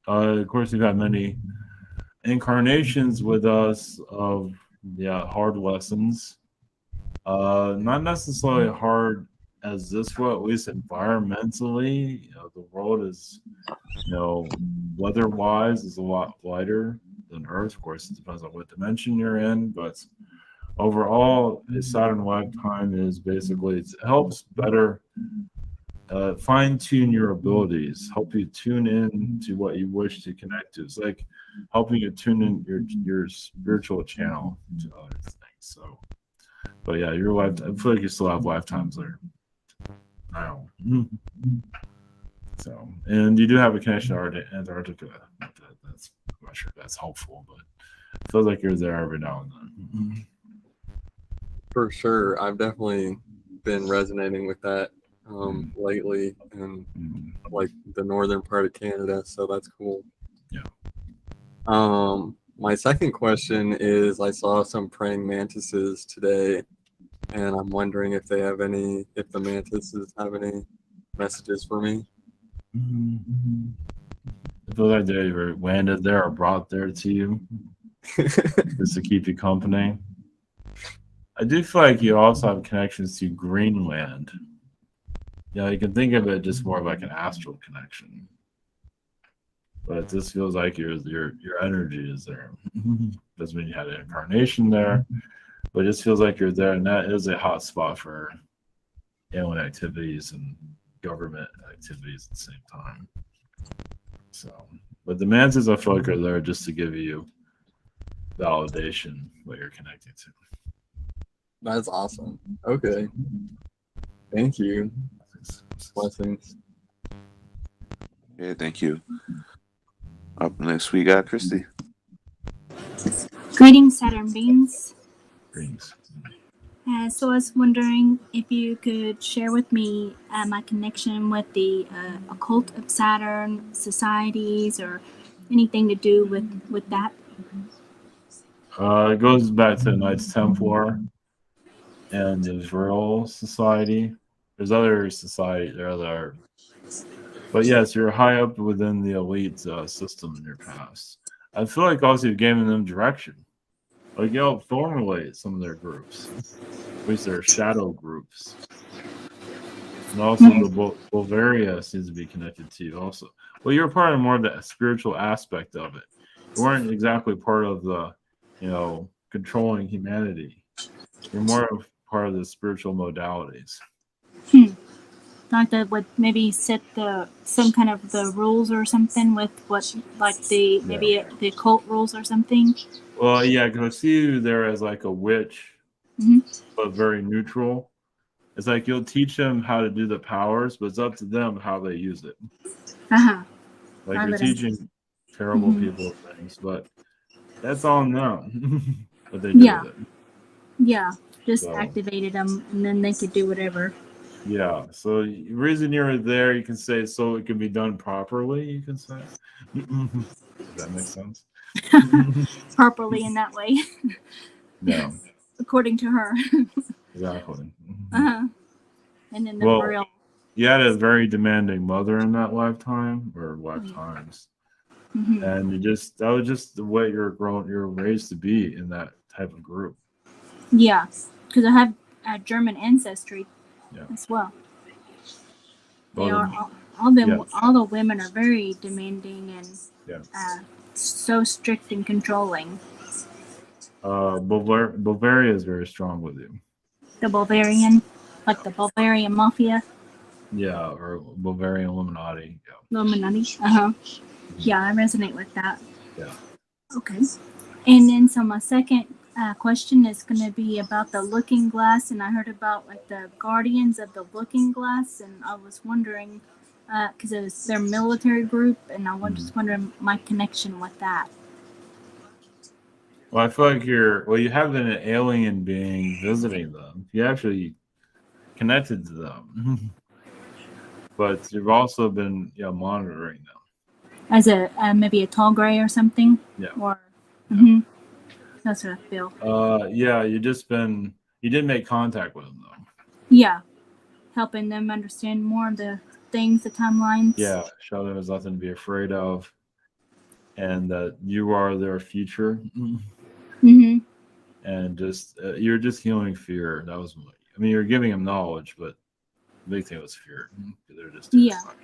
Of course, we've had many incarnations with us of hard lessons. Not necessarily hard as this one, at least environmentally. The world is, weather-wise, is a lot lighter than Earth. Of course, it depends on what dimension you're in, but overall, a Saturn lifetime is basically, it helps better fine-tune your abilities, help you tune in to what you wish to connect to. It's like helping you tune in your spiritual channel to other things. So, but yeah, your life, I feel like you still have lifetimes there. I don't know. So, and you do have a connection to Antarctica. That's, I'm not sure if that's helpful, but it feels like you're there every now and then. For sure. I've definitely been resonating with that lately in like the northern part of Canada, so that's cool. Yeah. My second question is, I saw some praying mantises today, and I'm wondering if the mantises have any messages for me. I feel like they were landed there or brought there to you just to keep you company. I do feel like you also have connections to Greenland. Yeah, you can think of it just more like an astral connection, but this feels like your energy is there. Doesn't mean you had an incarnation there, but it just feels like you're there, and that is a hot spot for alien activities and government activities at the same time. So, but the mantis, I feel like, are there just to give you validation what you're connected to. That's awesome. Okay. Thank you. Blessings. Yeah, thank you. Up next, we got Christie. Greetings, Saturn beings. Greetings. So I was wondering if you could share with me my connection with the occult of Saturn, societies, or anything to do with that. It goes back to the Knights Templar and the Vril Society. There's other society there that are, but yes, you're high up within the elite system in your past. I feel like also you've given them direction. Like you help formulate some of their groups, at least their shadow groups. And also the Bavaria seems to be connected to you also. Well, you're part of more of the spiritual aspect of it. You weren't exactly part of the, controlling humanity. You're more of part of the spiritual modalities. Like that would maybe set some kind of the rules or something with what, like maybe the occult rules or something. Well, yeah, because I see you there as like a witch, but very neutral. it's like you'll teach them how to do the powers, but it's up to them how they use it. Uh-huh. Like I you're would teaching terrible Mhm. people things, but that's on them what they do Yeah. with it. Yeah. Just So activated them, and then they could do whatever. yeah, so the reason you're there, you can say, so it can be done properly. You can say, does that make sense? Properly in that way. Yeah, According to her. exactly. Uh-huh. And then the Well, real. you had a very demanding mother in that lifetime or lifetimes, Mhm. and that was just the way you're raised to be in that type of group. Yeah, because I have German ancestry Yeah. as well. They Well, are all them. yeah. All the women are very demanding and Yeah. so strict and controlling. Bavaria is very strong with you. The Bulgarian, like the Bulgarian mafia, Yeah, or Bavarian Illuminati. Yeah. Illuminati. Uh-huh. Yeah, I resonate with that. Yeah. Okay. And then so my second question is going to be about the looking glass, and I heard about like the guardians of the looking glass, and I was wondering because it was their military group, and I was just wondering my connection with that. Well, I feel like you have an alien being visiting them. You actually connected to them, but you've also been monitoring them. As a maybe a tall gray or something. Yeah. Or. Mm-hmm. That's what I feel. Yeah, you did make contact with them though. Yeah, helping them understand more of the things, the timelines. Yeah, show them there's nothing to be afraid of, and that you are their future. Mm-hmm. And you're just healing fear. That was, I mean, you're giving them knowledge, but the big thing was fear. They're just terrified.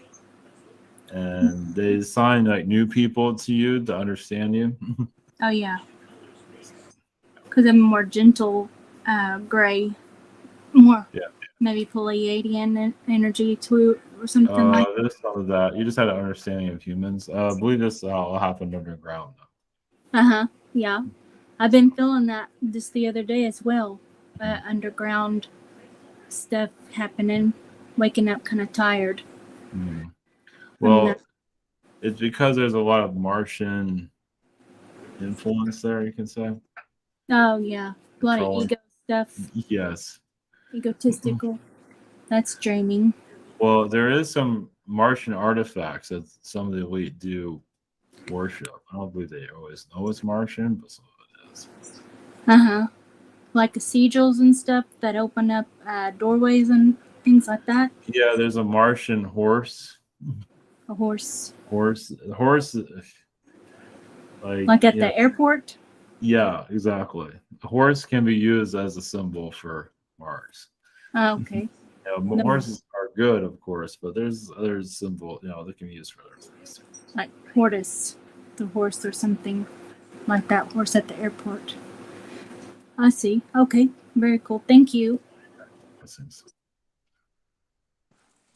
And they assign like new people to you to understand you. Oh yeah. Because I'm more gentle, gray, more maybe Pleiadian energy to or something like. There's some of that. You just had an understanding of humans. I believe this all happened underground. Uh-huh. Yeah. I've been feeling that just the other day as well. Underground stuff happening, waking up kind of tired. Well, it's because there's a lot of Martian influence there, you can say. Oh yeah. A lot of ego stuff. Yes. Egotistical. That's dreaming. Well, there is some Martian artifacts that some of the elite do worship. I don't believe they always know it's Martian, but some of it is. Uh-huh. Like cathedrals and stuff that open up doorways and things like that. Yeah, there's a Martian horse. A horse. Horse, like at the airport. Yeah, exactly. A horse can be used as a symbol for Mars. Oh, okay. Horses are good, of course, but there's other symbol, that can be used for other things. Like Hortus, the horse or something like that horse at the airport. I see. Okay, very cool. Thank you. Blessings.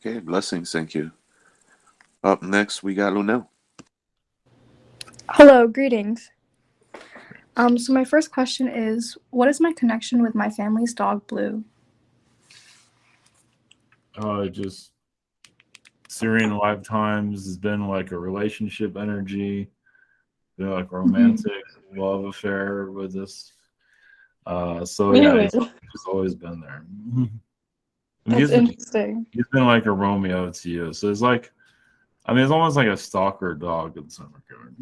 Okay, blessings. Thank you. Up next, we got Lunel. Hello, greetings. So my first question is, what is my connection with my family's dog, Blue? Just Syrian lifetimes has been like a relationship energy, like romantic love affair with this. So Really? yeah, it's always been there. That's interesting. He's been like a Romeo to you. So it's like, it's almost like a stalker dog in some regard.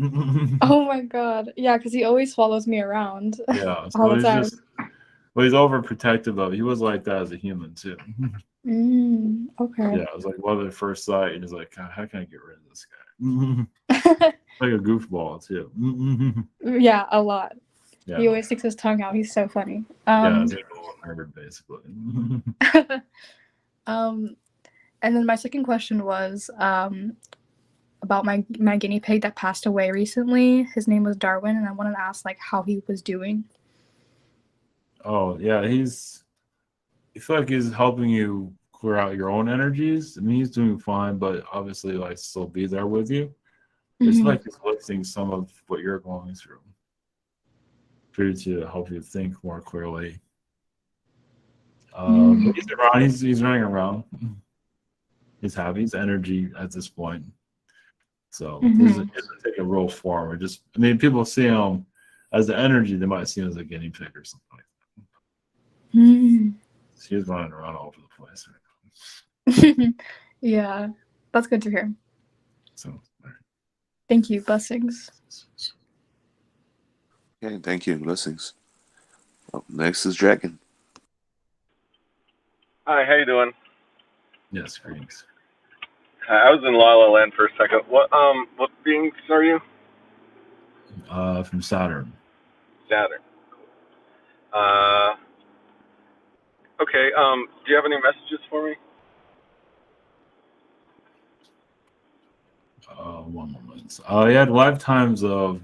Oh my god. Yeah, because he always follows me around. Yeah, so all the he's time. he's overprotective of it. He was like that as a human too. Okay. Yeah, it was like love at first sight, and he's like, God, how can I get rid of this guy? Like a goofball too. Yeah, a lot. Yeah. He always sticks his tongue out. He's so funny. Yeah, it's like a little nerd, basically. And then my second question was about my guinea pig that passed away recently. His name was Darwin, and I wanted to ask how he was doing. Oh yeah, I feel like he's helping you clear out your own energies. He's doing fine, but obviously still be there with you. It's like he's lifting some of what you're going through for you to help you think more clearly. But he's around. He's running around. He's happy. He's energy at this point. So it doesn't take a real form. Or just, I mean, people see him as the energy. They might see him as a guinea pig or something like that. He's running around all over the place. Yeah, that's good to hear. So, thank you. Blessings. Okay, thank you. Blessings. Up next is Dragon. Hi, how you doing? Yes, greetings. I was in La La Land for a second. What beings are you? From Saturn. Saturn. Okay. Do you have any messages for me? One moment. He had lifetimes of,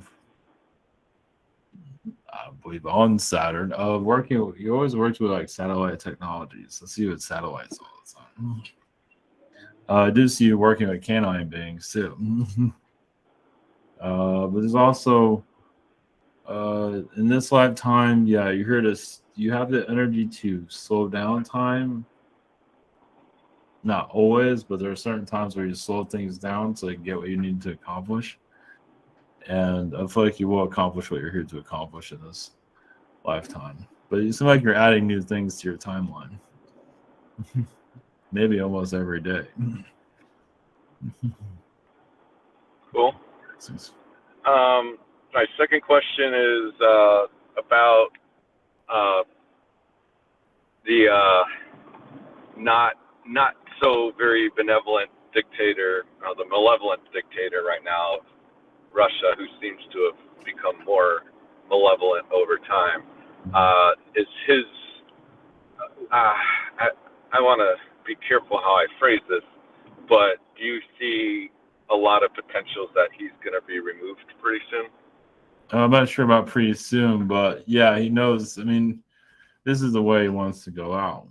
I believe, on Saturn. Working. He always worked with like satellite technologies. I see you with satellites all the time. I do see you working with canine beings too. But there's also in this lifetime, yeah, you hear this. You have the energy to slow down time. Not always, but there are certain times where you slow things down so you get what you need to accomplish. And I feel like you will accomplish what you're here to accomplish in this lifetime. But you seem like you're adding new things to your timeline. Maybe almost every day. Cool. My second question is about the not so very benevolent dictator, the malevolent dictator right now of Russia, who seems to have become more malevolent over time. Is his? I want to be careful how I phrase this, but do you see a lot of potentials that he's going to be removed pretty soon? I'm not sure about pretty soon, but yeah, he knows. I mean, this is the way he wants to go out.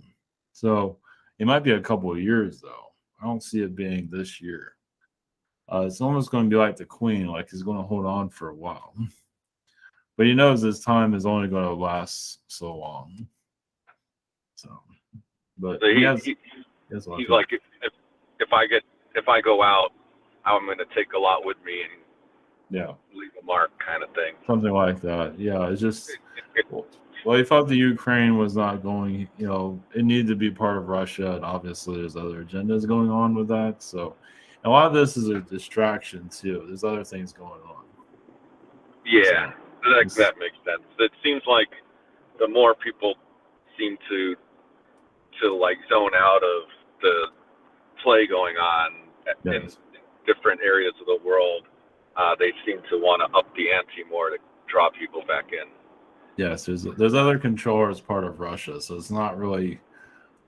So it might be a couple of years, though. I don't see it being this year. It's almost going to be like the Queen, like he's going to hold on for a while. But he knows his time is only going to last so long. So, but So he's like, if I go out, I'm going to take a lot with me and leave a mark, kind of thing. Something like that. Yeah, it's just. Well, he thought the Ukraine was not going. It needed to be part of Russia, and obviously there's other agendas going on with that. So, a lot of this is a distraction too. There's other things going on. Yeah, that makes sense. It seems like the more people seem to like zone out of the play going on in different areas of the world, they seem to want to up the ante more to draw people back in. Yes, there's other controllers part of Russia, so it's not really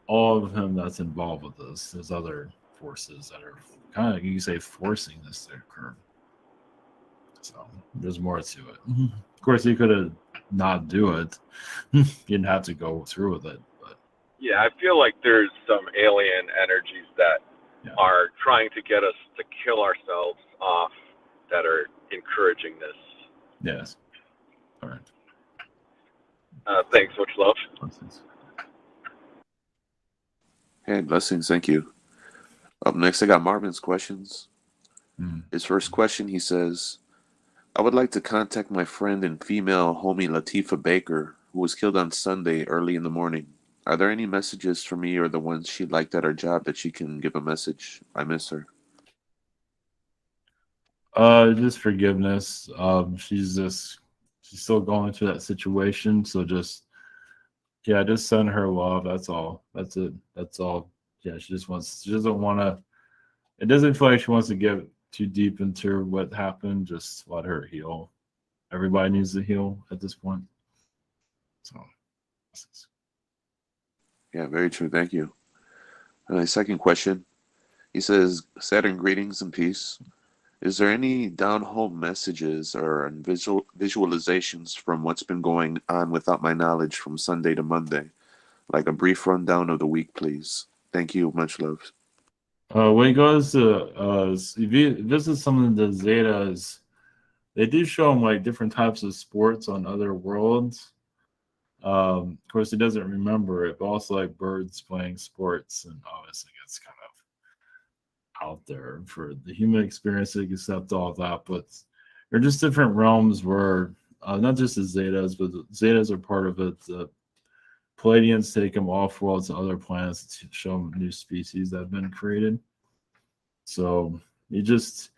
all of him that's involved with this. There's other forces that are kind of, you can say, forcing this to occur. So there's more to it. Of course, he could have not do it. You didn't have to go through with it. But yeah, I feel like there's some alien energies that are trying to get us to kill ourselves off that are encouraging this. Yes. All right. Thanks, much love. Hey, blessings. Thank you. Up next, I got Marvin's questions. His first question, he says, I would like to contact my friend and female homie Latifah Baker, who was killed on Sunday early in the morning. Are there any messages for me or the ones she liked at her job that she can give a message? I miss her. Just forgiveness. She's still going through that situation. So just send her love. That's all. That's it. That's all. Yeah, she doesn't want to, it doesn't feel like she wants to get too deep into what happened. Just let her heal. Everybody needs to heal at this point. So. Yeah, very true. Thank you. Second question. He says, Saturn greetings and peace. Is there any down-home messages or visualizations from what's been going on without my knowledge from Sunday to Monday? Like a brief rundown of the week, please. Thank you. Much love. When he goes to visit some of the Zetas, they do show him like different types of sports on other worlds. Of course, he doesn't remember it, but also like birds playing sports, and obviously it's kind of out there for the human experience to accept all of that. But there are just different realms where not just the Zetas, but the Zetas are part of it. The Palladians take them off world to other planets to show them new species that have been created. So he just,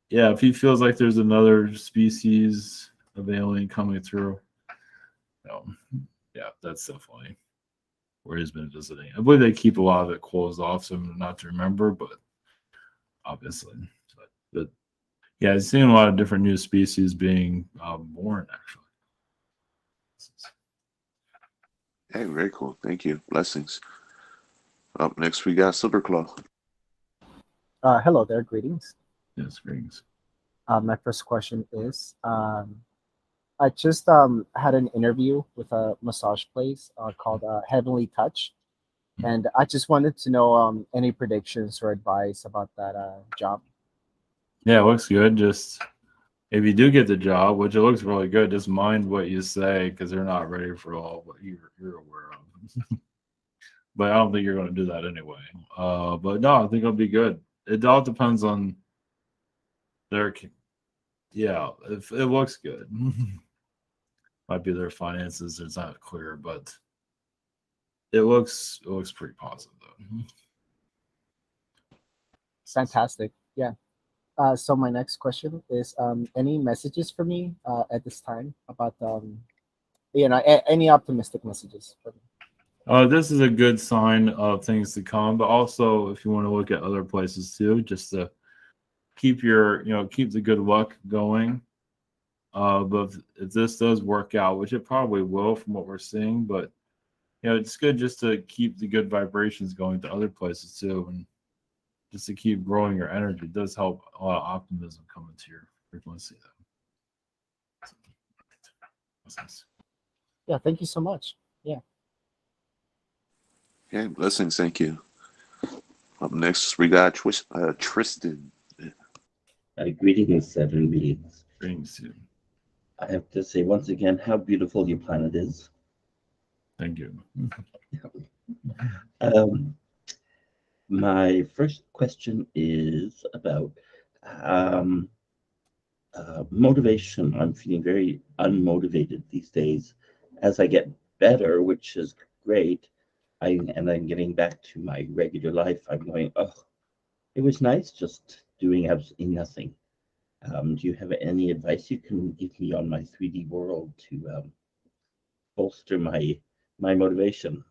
yeah, if he feels like there's another species of alien coming through, yeah, that's definitely where he's been visiting. I believe they keep a lot of it closed off, so not to remember, but obviously. But yeah, I've seen a lot of different new species being born, actually. Hey, very cool. Thank you. Blessings. Up next, we got Silclaw. Hello there. Greetings. Yes, greetings. My first question is, I just had an interview with a massage place called Heavenly Touch, and I just wanted to know any predictions or advice about that job. Yeah, it looks good. Just if you do get the job, which it looks really good, just mind what you say because they're not ready for all what you're aware of. But I don't think you're going to do that anyway. But no, I think it'll be good. It all depends on their. Yeah, if it looks good. Might be their finances. It's not clear, but it looks pretty positive though. Fantastic. Yeah. So my next question is, any messages for me at this time about any optimistic messages for me? This is a good sign of things to come, but also if you want to look at other places too, just to keep keep the good luck going. But if this does work out, which it probably will from what we're seeing, but it's good just to keep the good vibrations going to other places too, and just to keep growing your energy. It does help a lot of optimism come into your frequency. Yeah, thank you so much. Yeah. Yeah, blessings. Thank you. Up next, we got Tristan. Greetings, Saturn beings. Greetings, too. I have to say once again how beautiful your planet is. Thank you. My first question is about motivation. I'm feeling very unmotivated these days. As I get better, which is great, I'm getting back to my regular life. I'm going, oh, it was nice just doing absolutely nothing. Do you have any advice you can give me on my 3D world to bolster my motivation?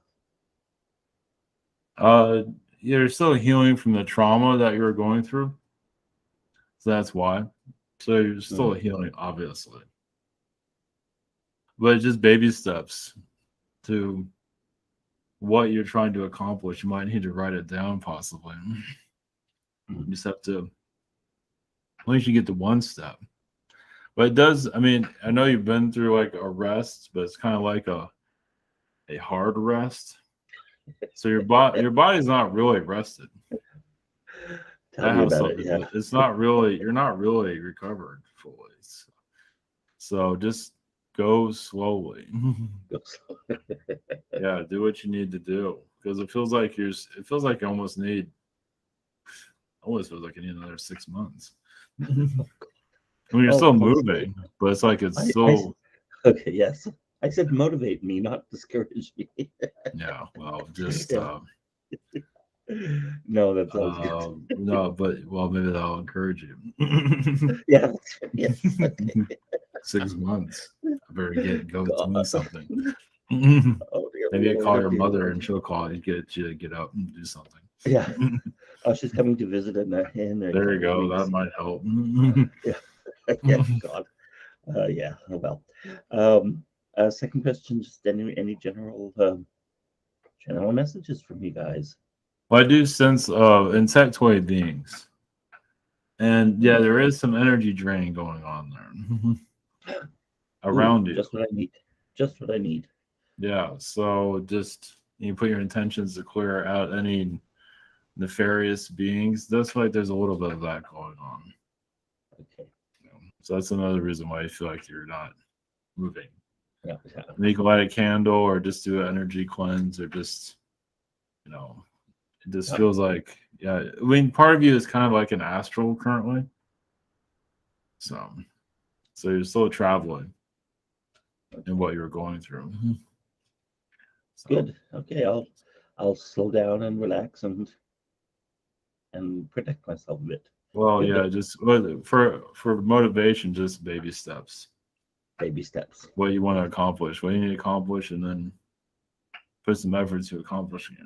You're still healing from the trauma that you were going through, so that's why. So you're still healing, obviously, but just baby steps to what you're trying to accomplish. You might need to write it down, possibly. You just have to. At least you get to one step. But it does. I mean, I know you've been through like a rest, but it's kind of like a hard rest. So your body's not really rested. Tell me about it. Yeah. It's not really. You're not really recovered fully. So just go slowly. Yeah, do what you need to do because it feels like you almost need. Almost feels like you need another 6 months. I mean, you're still moving, but it's like it's so. Okay, yes. I said motivate me, not discourage me. Yeah, well, just. No, that sounds good. No, but maybe that'll encourage you. Yeah, yes. Okay. 6 months. I better go do something. Oh, dear Maybe I Lord, call your dear mother Lord. and she'll call you, get you to get up and do something. Yeah. Oh, she's coming to visit in there you go. That might help. Yeah. Yeah. God. Yeah. Oh, well. Second question: just any general messages from you guys? Well, I do sense insectoid beings, and yeah, there is some energy drain going on there around you. Just what I need. Just what I need. Yeah. So just you put your intentions to clear out any nefarious beings. That's like there's a little bit of that going on. Okay. So that's another reason why I feel like you're not moving. Yeah. You can light a candle or just do an energy cleanse or just, you know, it just feels like, yeah. I mean, part of you is kind of like an astral currently. So you're still traveling in what you're going through. So. Good. Okay, I'll slow down and relax and protect myself a bit. Well, Good. yeah, just for motivation, just baby steps. Baby steps. What you want to accomplish, what you need to accomplish, and then put some effort to accomplishing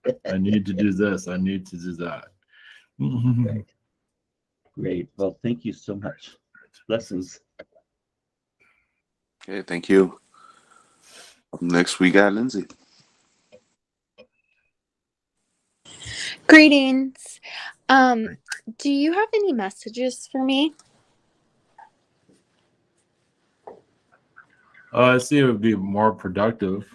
it. I need to do this. I need to do that. Great. Well, thank you so much. Blessings. Okay, thank you. Up next, we got Lindsay. Greetings. Do you have any messages for me? I see it would be more productive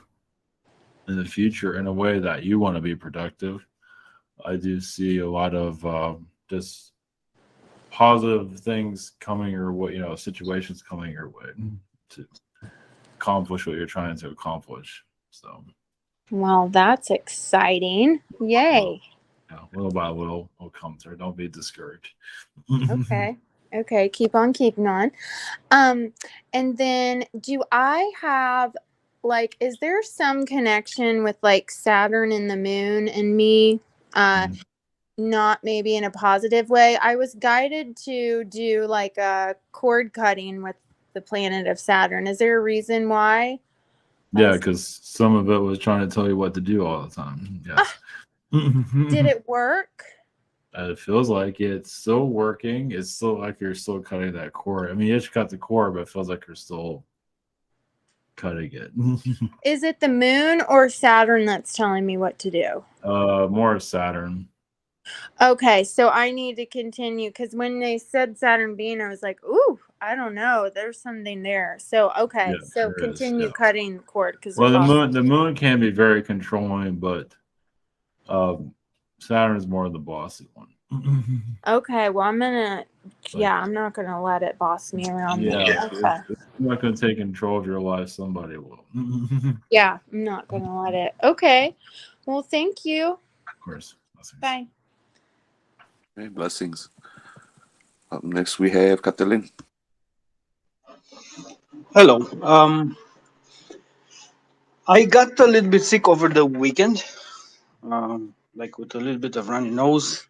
in the future in a way that you want to be productive. I do see a lot of just positive things coming your way, situations coming your way to accomplish what you're trying to accomplish. So, Well, that's exciting. Yay. Little by little will come through. Don't be discouraged. Okay. Keep on keeping on. And then do I have, is there some connection with Saturn and the moon and me? Not maybe in a positive way. I was guided to do a cord cutting with the planet of Saturn. Is there a reason why? Yeah, because some of it was trying to tell you what to do all the time. Yes. Did it work? It feels like it's still working. It's still like you're still cutting that cord. I mean, you just cut the cord, but it feels like you're still cutting it. Is it the moon or Saturn that's telling me what to do? More Saturn. Okay, so I need to continue because when they said Saturn being, I was like, ooh, I don't know. There's something there. So continue cutting the cord because the moon can be very controlling, but Saturn is more the bossy one. Okay, well I'm not gonna let it boss me around. Yeah, Okay. it's not gonna take control of your life. Somebody will. Yeah, I'm not gonna let it. Okay, well thank you. Of course. Bye. Okay, blessings. Up next, we have Calin. Hello. I got a little bit sick over the weekend, with a little bit of runny nose.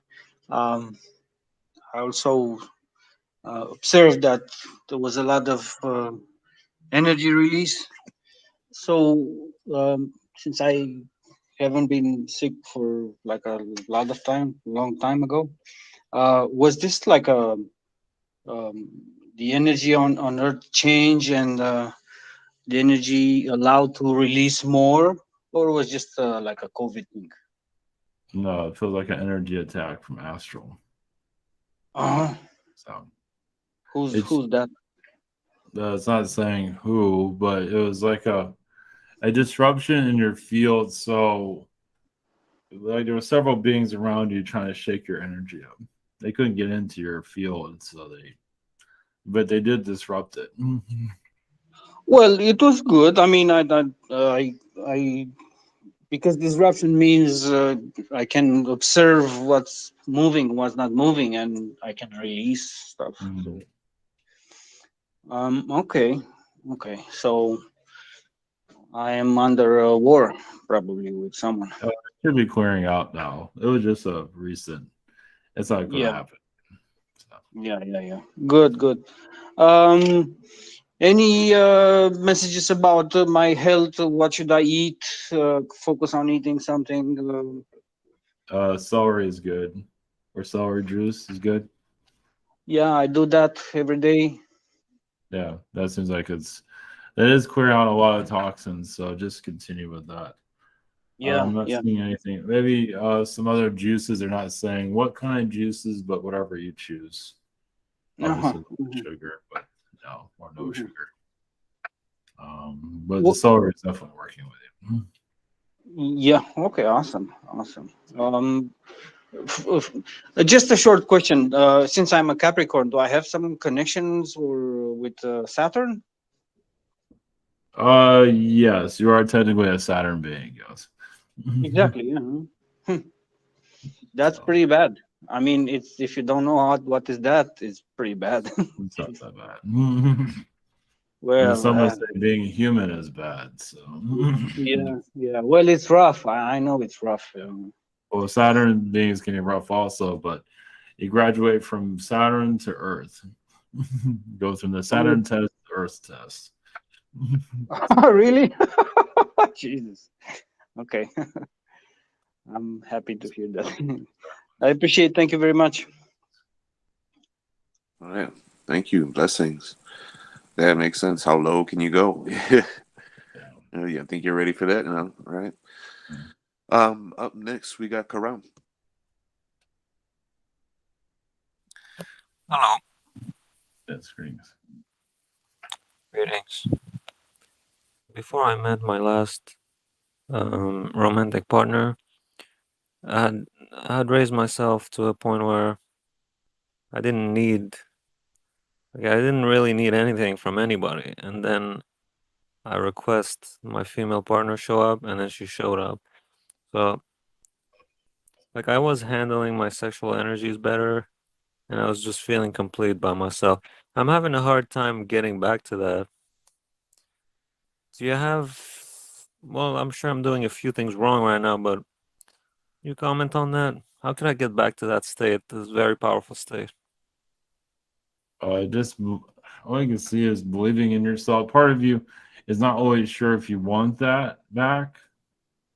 I also observed that there was a lot of energy release. So since I haven't been sick for a long time ago, was this the energy on Earth change and the energy allowed to release more, or was just like a COVID thing? No, it feels like an energy attack from astral. So who's that? It's not saying who, but it was like a disruption in your field. So there were several beings around you trying to shake your energy up. They couldn't get into your field, but they did disrupt it. Well, it was good. I mean, I because disruption means I can observe what's moving, what's not moving, and I can release stuff. So, okay. So I am under a war, probably with someone. It should be clearing out now. It was just a recent. It's not going to happen. So. Yeah. Good. Any messages about my health? What should I eat? Focus on eating something. Celery is good, or celery juice is good. Yeah, I do that every day. Yeah, that seems like it is clearing out a lot of toxins. So just continue with that. Yeah, I'm not seeing anything. Maybe some other juices. They're not saying what kind of juices, but whatever you choose. Obviously, sugar, but no, or no sugar. But the celery is definitely working with you. Yeah. Okay. Awesome. Just a short question. Since I'm a Capricorn, do I have some connections with Saturn? Yes, you are technically a Saturn being, yes. Exactly. Yeah. That's pretty bad. I mean, it's if you don't know what is that, it's pretty bad. It's not that bad. Well, some would say being human is bad. So yeah. Well, it's rough. I know it's rough. well, Saturn beings can be rough also, but you graduate from Saturn to Earth. Go from the Saturn test to Earth test. Really? Jesus. Okay. I'm happy to hear that. I appreciate it. Thank you very much. All right. Thank you. Blessings. That makes sense. How low can you go? Yeah, I think you're ready for that now, right? Up next we got Karam. Hello. That's greetings. Greetings. Before I met my last romantic partner, I had raised myself to a point where I didn't really need anything from anybody. And then I request my female partner show up, and then she showed up. So, I was handling my sexual energies better, and I was just feeling complete by myself. I'm having a hard time getting back to that. Do you have... Well, I'm sure I'm doing a few things wrong right now, but you comment on that? How can I get back to that state, this very powerful state? Just all you can see is believing in yourself. Part of you is not always sure if you want that back.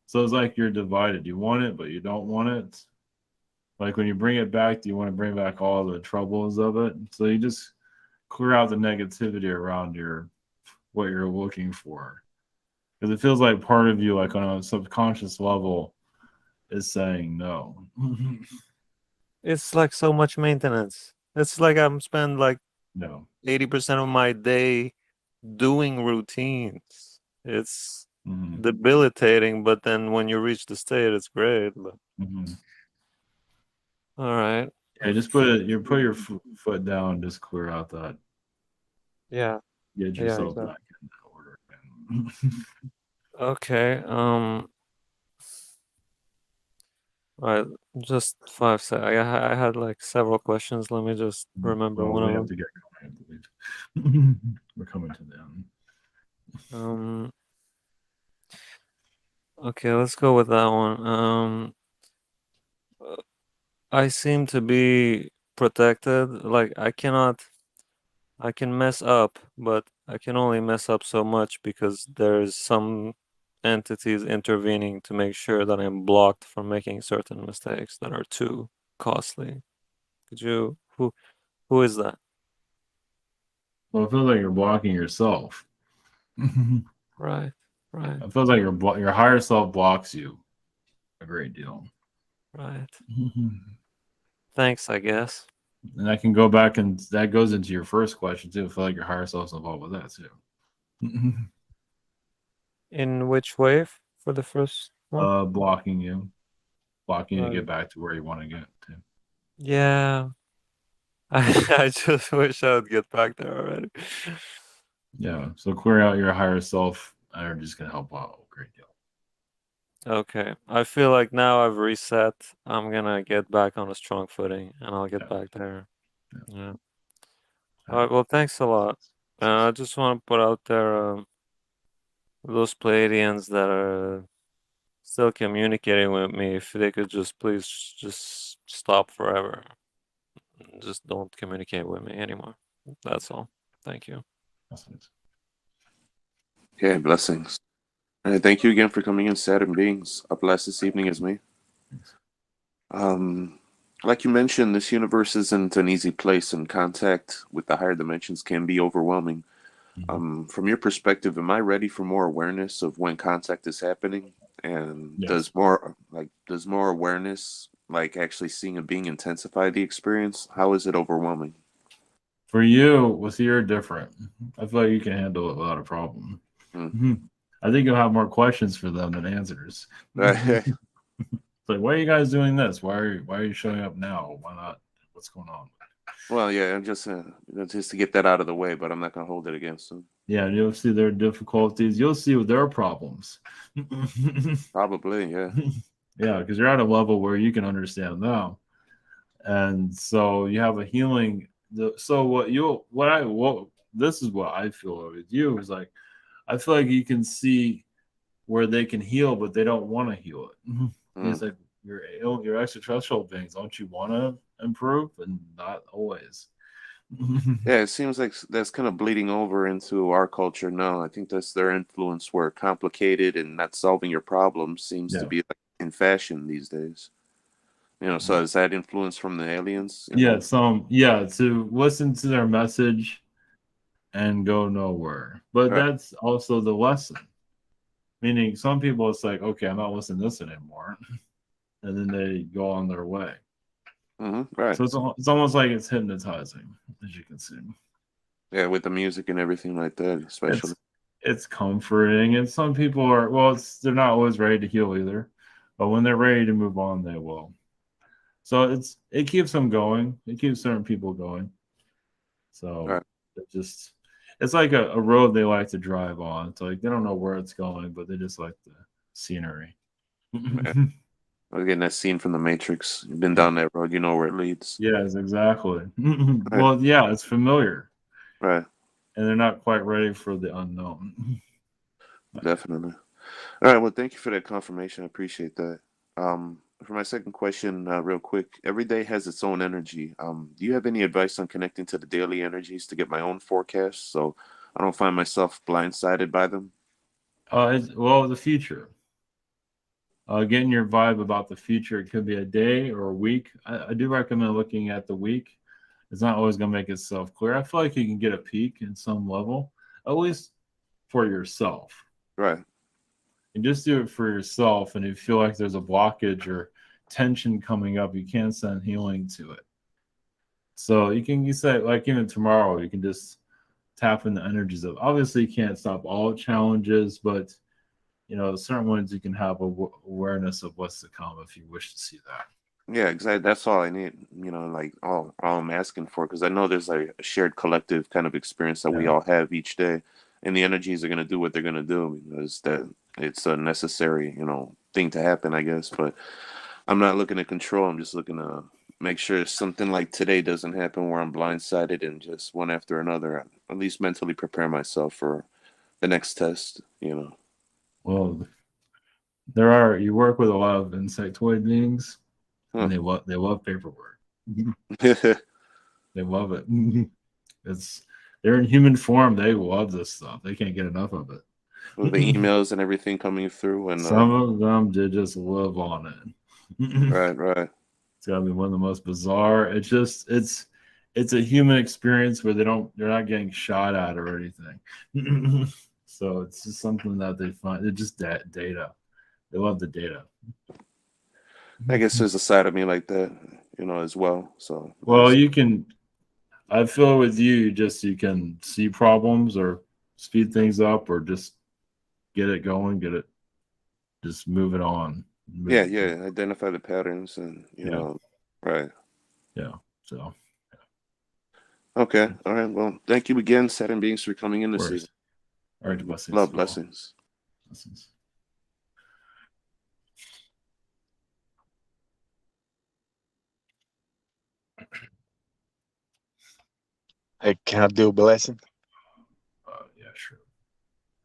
So it's like you're divided. You want it, but you don't want it. Like when you bring it back, do you want to bring back all the troubles of it? So you just clear out the negativity around what you're looking for. Because it feels like part of you, like on a subconscious level, is saying no. It's like so much maintenance. It's like I'm spend like No. 80% of my day doing routines. It's debilitating, but then when you reach the state, it's great. But all right. Yeah, just put your foot down. Just clear out that. Yeah. Get yourself back in order. Okay. All right, just 5 seconds. I had like several questions. Let me just remember one of them. To get going. We're coming to them. Okay, let's go with that one. I seem to be protected. Like I can mess up, but I can only mess up so much because there's some entities intervening to make sure that I'm blocked from making certain mistakes that are too costly. Who is that? Well, it feels like you're blocking yourself. Right. It feels like your higher self blocks you a great deal. Right. Thanks, I guess. And I can go back, and that goes into your first question too. I feel like your higher self's involved with that too. In which way for the first one? Blocking you to get back to where you want to get to. Yeah. I just wish I would get back there already. Yeah. So clear out your higher self energy is going to help out a great deal. Okay. I feel like now I've reset. I'm gonna get back on a strong footing, and I'll get back there. Yeah. All right. Well, thanks a lot. I just want to put out there those Pleiadians that are still communicating with me, if they could just please just stop forever. Just don't communicate with me anymore. That's all. Thank you. Okay, blessings. All right, thank you again for coming in, Saturn beings. Up last this evening is me. Like you mentioned, this universe isn't an easy place, and contact with the higher dimensions can be overwhelming. From your perspective, am I ready for more awareness of when contact is happening? And does more awareness, like actually seeing a being, intensify the experience? How is it overwhelming? For you, with you're different. I feel like you can handle it without a problem. I think you'll have more questions for them than answers. It's like, why are you guys doing this? Why are you showing up now? Why not? What's going on? Well, yeah, I'm just to get that out of the way, but I'm not gonna hold it against them. Yeah, you'll see their difficulties. You'll see their problems. Probably, yeah. Yeah, because you're at a level where you can understand them, and so you have a healing. So this is what I feel with you is like, I feel like you can see where they can heal, but they don't want to heal it. It's like your extraterrestrial beings. Don't you want to improve? And not always. Yeah, it seems like that's kind of bleeding over into our culture now. I think that's their influence, where complicated and not solving your problems seems to be like in fashion these days. So is that influence from the aliens? Yeah, to listen to their message and go nowhere. But that's also the lesson. Meaning some people, it's like, okay, I'm not listening to this anymore. And then they go on their way. Right. So it's almost like it's hypnotizing, as you can see. Yeah, with the music and everything like that, especially. It's comforting, and some people are they're not always ready to heal either, but when they're ready to move on, they will. So it keeps them going. It keeps certain people going. So it's like a road they like to drive on. It's like they don't know where it's going, but they just like the scenery. We're getting that scene from The Matrix. You've been down that road, you know where it leads. Yes, exactly. Well, yeah, it's familiar. Right. And they're not quite ready for the unknown. Definitely. All right. Well, thank you for that confirmation. I appreciate that. For my second question, real quick, every day has its own energy. Do you have any advice on connecting to the daily energies to get my own forecast so I don't find myself blindsided by them? The future. Getting your vibe about the future. It could be a day or a week. I do recommend looking at the week. It's not always going to make itself clear. I feel like you can get a peek in some level, at least for yourself. Right. And just do it for yourself. And if you feel like there's a blockage or tension coming up, you can send healing to it. So you say, like, even tomorrow, you can just tap in the energies of. Obviously, you can't stop all challenges, but certain ones you can have awareness of what's to come if you wish to see that. Yeah, exactly. That's all I need. Like all I'm asking for, because I know there's like a shared collective kind of experience that we all have each day, and the energies are going to do what they're going to do because it's a necessary, thing to happen, I guess. But I'm not looking to control. I'm just looking to make sure something like today doesn't happen where I'm blindsided and just one after another. At least mentally prepare myself for the next test. Well, you work with a lot of insectoid beings. And they love paperwork. They love it. They're in human form. They love this stuff. They can't get enough of it. With the emails and everything coming through, and some of them did just live on it. Right. It's gotta be one of the most bizarre. It's a human experience where they're not getting shot at or anything. So it's just something that they find. It's just data. They love the data. I guess there's a side of me like that, as well. So I feel with you can see problems or speed things up or just get it going, just move it on. Identify the patterns and right. Yeah. So okay. All right. Well, thank you again, Saturn beings, for coming in this season. All right, blessings. Love, blessings. Blessings. Hey, can I do a blessing? Yeah, sure.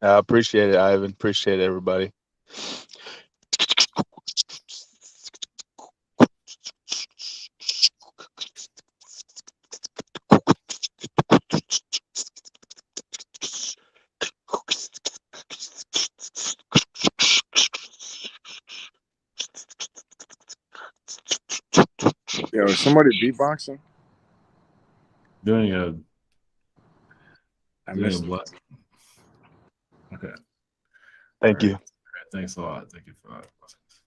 I appreciate it, Ivan. Appreciate everybody. Yo, is somebody beatboxing? Doing a blessing. Okay. Thank you. Thanks a lot. Thank you for that.